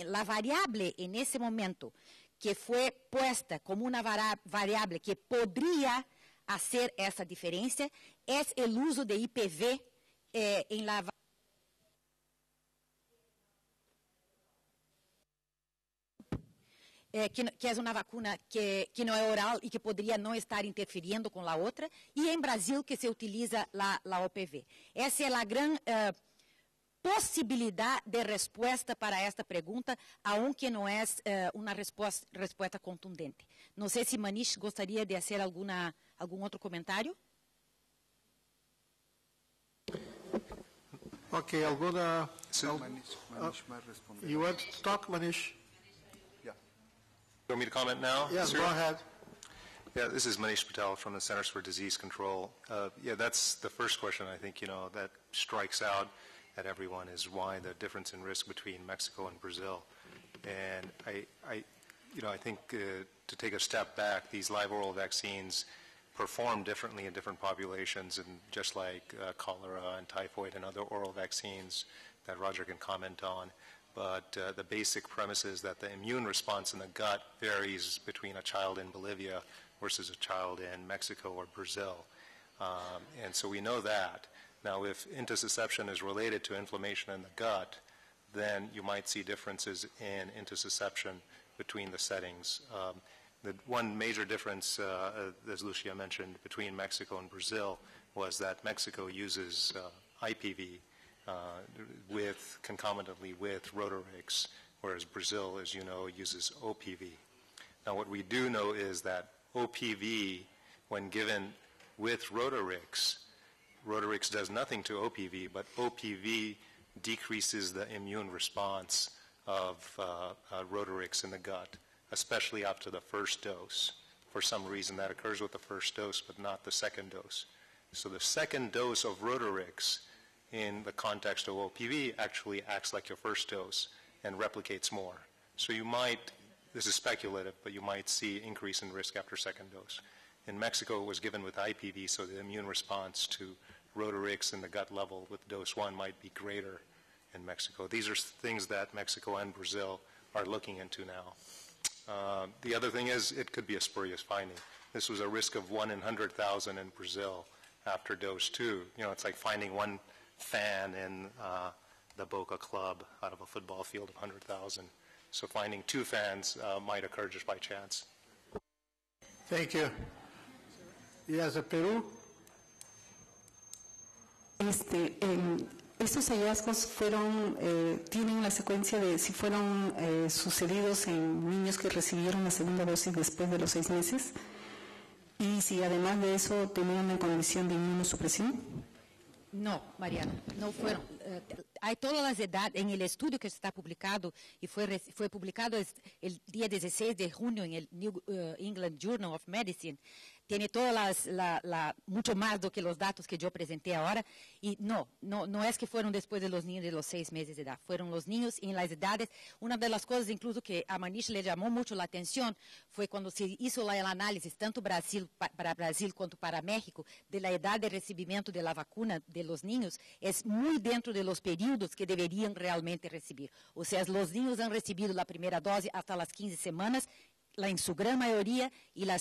Speaker 19: la variable en ese momento que fue puesta como una variable que podría hacer esa diferencia es el uso de IPV en la que es una vacuna que no es oral y que podría no estar interfiriendo con la otra, y en Brasil que se utiliza la OPV. Esa es la gran posibilidad de respuesta para esta pregunta, aunque no es una respuesta contundente. No sé si Manish gostaria de hacer algún otro comentario.
Speaker 1: Ok, alguna...
Speaker 18: Sí, Manish va a responder.
Speaker 1: You want to talk, Manish?
Speaker 20: You want me to comment now?
Speaker 1: Yes,
Speaker 20: sir?
Speaker 1: Go ahead.
Speaker 20: Yeah, this is Manish Patel from the Centers for Disease Control. Yeah, that's the first question I think, that strikes out at everyone is why the difference in risk between Mexico and Brazil. And I think to take a step back, these live oral vaccines perform differently in different populations, and just like cholera and typhoid and other oral vaccines that Roger can comment on. But the basic premise is that the immune response in the gut varies between a child in Bolivia versus a child in Mexico or Brazil. And so we know that. Now, if intussusception is related to inflammation in the gut, then you might see differences in intussusception between the settings. The one major difference, as Lucia mentioned, between Mexico and Brazil was that Mexico uses IPV concomitantly with Rotarix, whereas Brazil, as you know, uses OPV. Now, what we do know is that OPV, when given with Rotarix does nothing to OPV, but OPV decreases the immune response of Rotarix in the gut, especially after the first dose. for some reason that occurs with the first dose but not the second dose. So the second dose of Rotarix in the context of OPV actually acts like your first dose and replicates more. So you might, this is speculative, but you might see increase in risk after second dose. In Mexico, it was given with IPV, so the immune response to Rotarix in the gut level with dose 1 might be greater in Mexico. These are things that Mexico and Brazil are looking into now. The other thing is it could be a spurious finding. This was a risk of 1 in 100,000 in Brazil after dose 2. You know, it's like finding one fan in the Boca Club out of a football field of 100,000. So finding 2 fans might occur just by chance.
Speaker 1: Thank you. Yes, Perú.
Speaker 21: Estos hallazgos tienen la secuencia de si fueron sucedidos en niños que recibieron la segunda dosis después de los 6 meses y si además de eso tenían una condición de inmunosupresión.
Speaker 19: No, Mariana, no fueron. Hay todas las edades en el estudio que está publicado y fue publicado el día 16 de junio en el New England Journal of Medicine. Tiene todas mucho más do que los datos que yo presenté ahora. Y no es que fueron después de los niños de los 6 meses de edad. Fueron los niños en las edades. Una de las cosas incluso que a Manish le llamó mucho la atención fue cuando se hizo el análisis, tanto para Brasil cuanto para México, de la edad de recibimiento de la vacuna de los niños. Es muy dentro de los periodos que deberían realmente recibir. O sea, los niños han recibido la primera dosis hasta las 15 semanas, en su gran mayoría, y la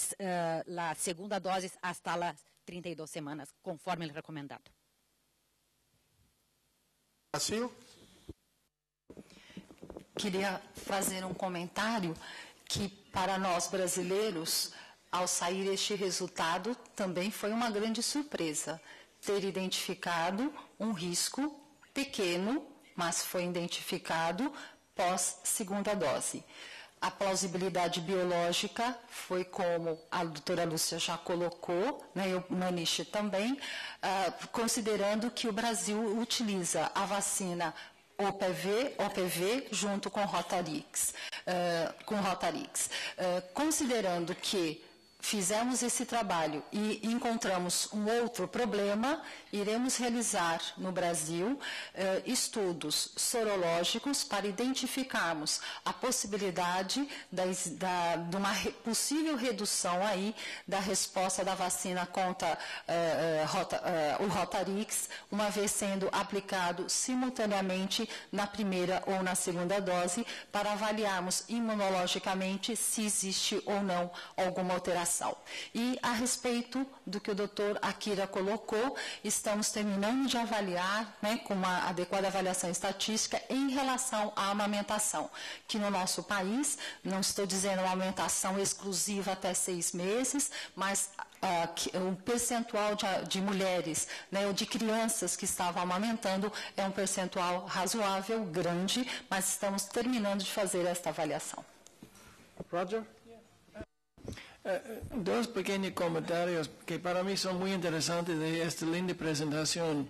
Speaker 19: segunda dosis hasta las 32 semanas, conforme el recomendado.
Speaker 1: Brasil?
Speaker 15: Queria fazer comentário que, para nós brasileiros, ao sair este resultado, também foi uma grande surpresa ter identificado um risco pequeno, mas foi identificado pós segunda dose. A plausibilidade biológica foi como a doutora Lúcia já colocou, né, e o Manish também, considerando que o Brasil utiliza a vacina OPV junto com Rotarix. Considerando que fizemos esse trabalho e encontramos um outro problema, iremos realizar no Brasil estudos sorológicos para identificarmos a possibilidade de uma possível redução aí da resposta da vacina contra o Rotarix, uma vez sendo aplicado simultaneamente na primeira ou na segunda dose, para avaliarmos imunologicamente se existe ou não alguma alteração. E a respeito do que o doutor Akira colocou, estamos terminando de avaliar, né, com uma adequada avaliação estatística em relação à amamentação, que no nosso país, não estou dizendo uma amamentação exclusiva até 6 meses, mas o percentual de mulheres, né, ou de crianças que estavam amamentando é um percentual razoável, grande, mas estamos terminando de fazer esta avaliação.
Speaker 1: Roger?
Speaker 13: Dos pequeños comentarios que para mí son muy interesantes de esta linda presentación,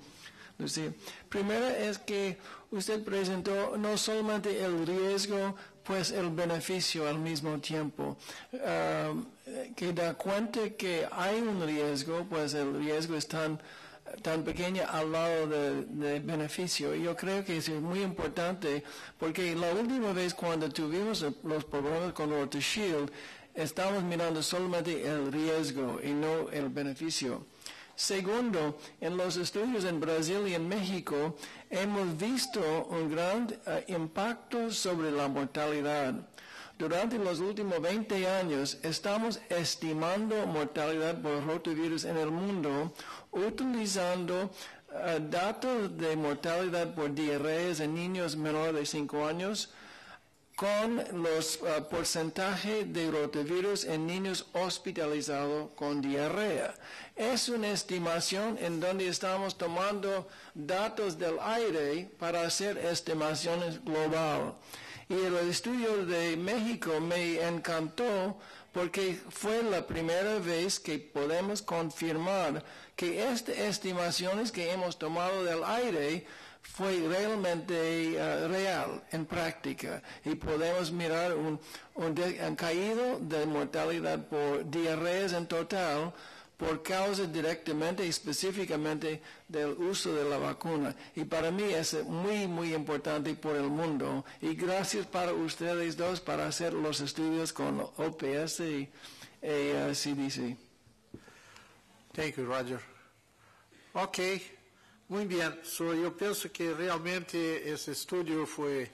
Speaker 13: Lucía. Primero es que usted presentó no solamente el riesgo, pues el beneficio al mismo tiempo. Que da cuenta que hay un riesgo, pues el riesgo es tan pequeño al lado de beneficio. Yo creo que es muy importante porque la última vez cuando tuvimos los problemas con RotaShield, estamos mirando solamente el riesgo y no el beneficio. Segundo, en los estudios en Brasil y en México hemos visto un gran impacto sobre la mortalidad. Durante los últimos 20 años estamos estimando mortalidad por rotavirus en el mundo utilizando datos de mortalidad por diarreas en niños menores de 5 años, con los porcentajes de rotavirus en niños hospitalizados con diarrea. Es una estimación en donde estamos tomando datos del aire para hacer estimaciones global. Y el estudio de México me encantó porque fue la primera vez que podemos confirmar que estas estimaciones que hemos tomado del aire fue realmente real en práctica y podemos mirar un caído de mortalidad por diarreas en total por causa directamente y específicamente del uso de la vacuna. Y para mí es muy, muy importante por el mundo. Y gracias para ustedes dos para hacer los estudios con OPS y CDC.
Speaker 1: Thank you, Roger. Ok, muy bien. Yo pienso que realmente ese estudio fue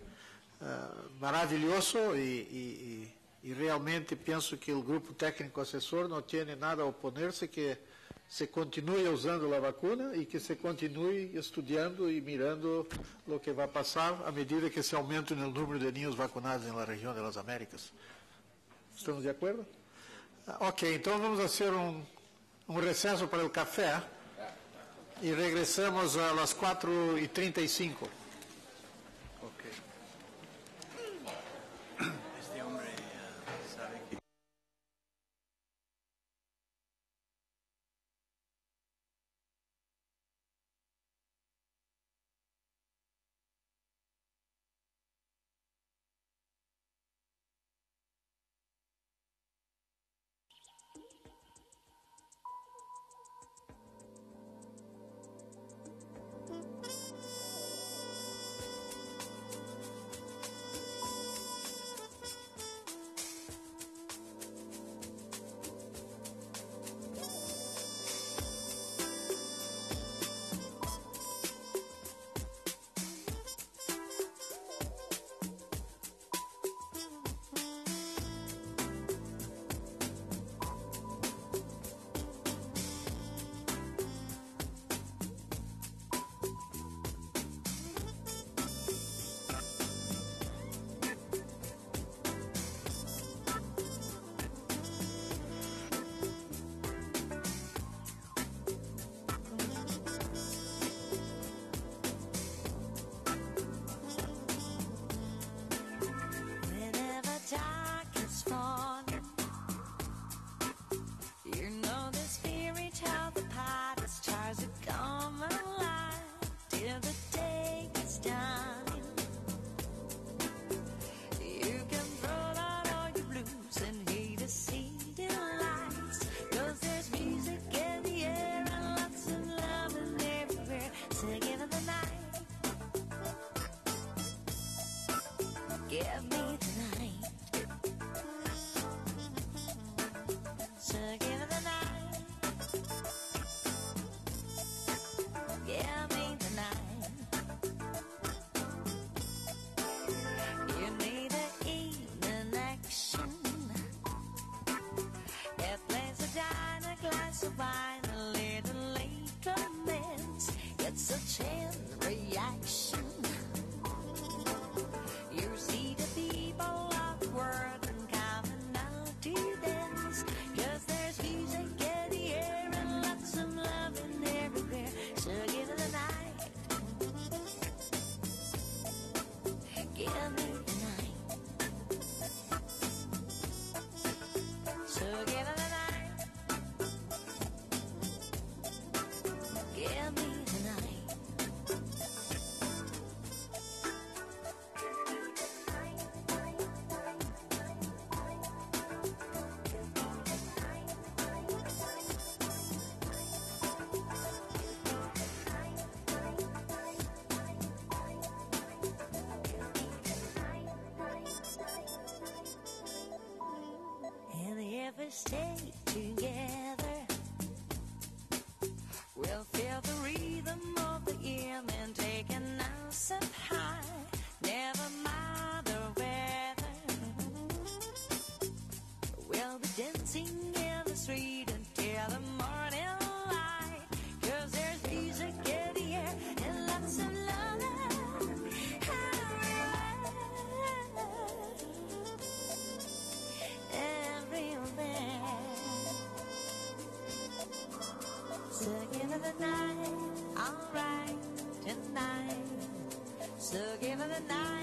Speaker 1: maravilloso y realmente pienso que el grupo técnico asesor no tiene nada a oponerse que se continúe usando la vacuna y que se continúe estudiando y mirando lo que va a pasar a medida que se aumente el número de niños vacunados en la región de las Américas. ¿Estamos de acuerdo? Ok, entonces vamos a hacer un receso para el café y regresamos a las 4:35.
Speaker 2: Stay together. We'll feel the rhythm of the year and taking us up high. Never mind the weather. We'll be dancing in the street until the morning light. 'Cause there's music in the air and lots of love everywhere. So give it the night, alright, tonight. So give it the night.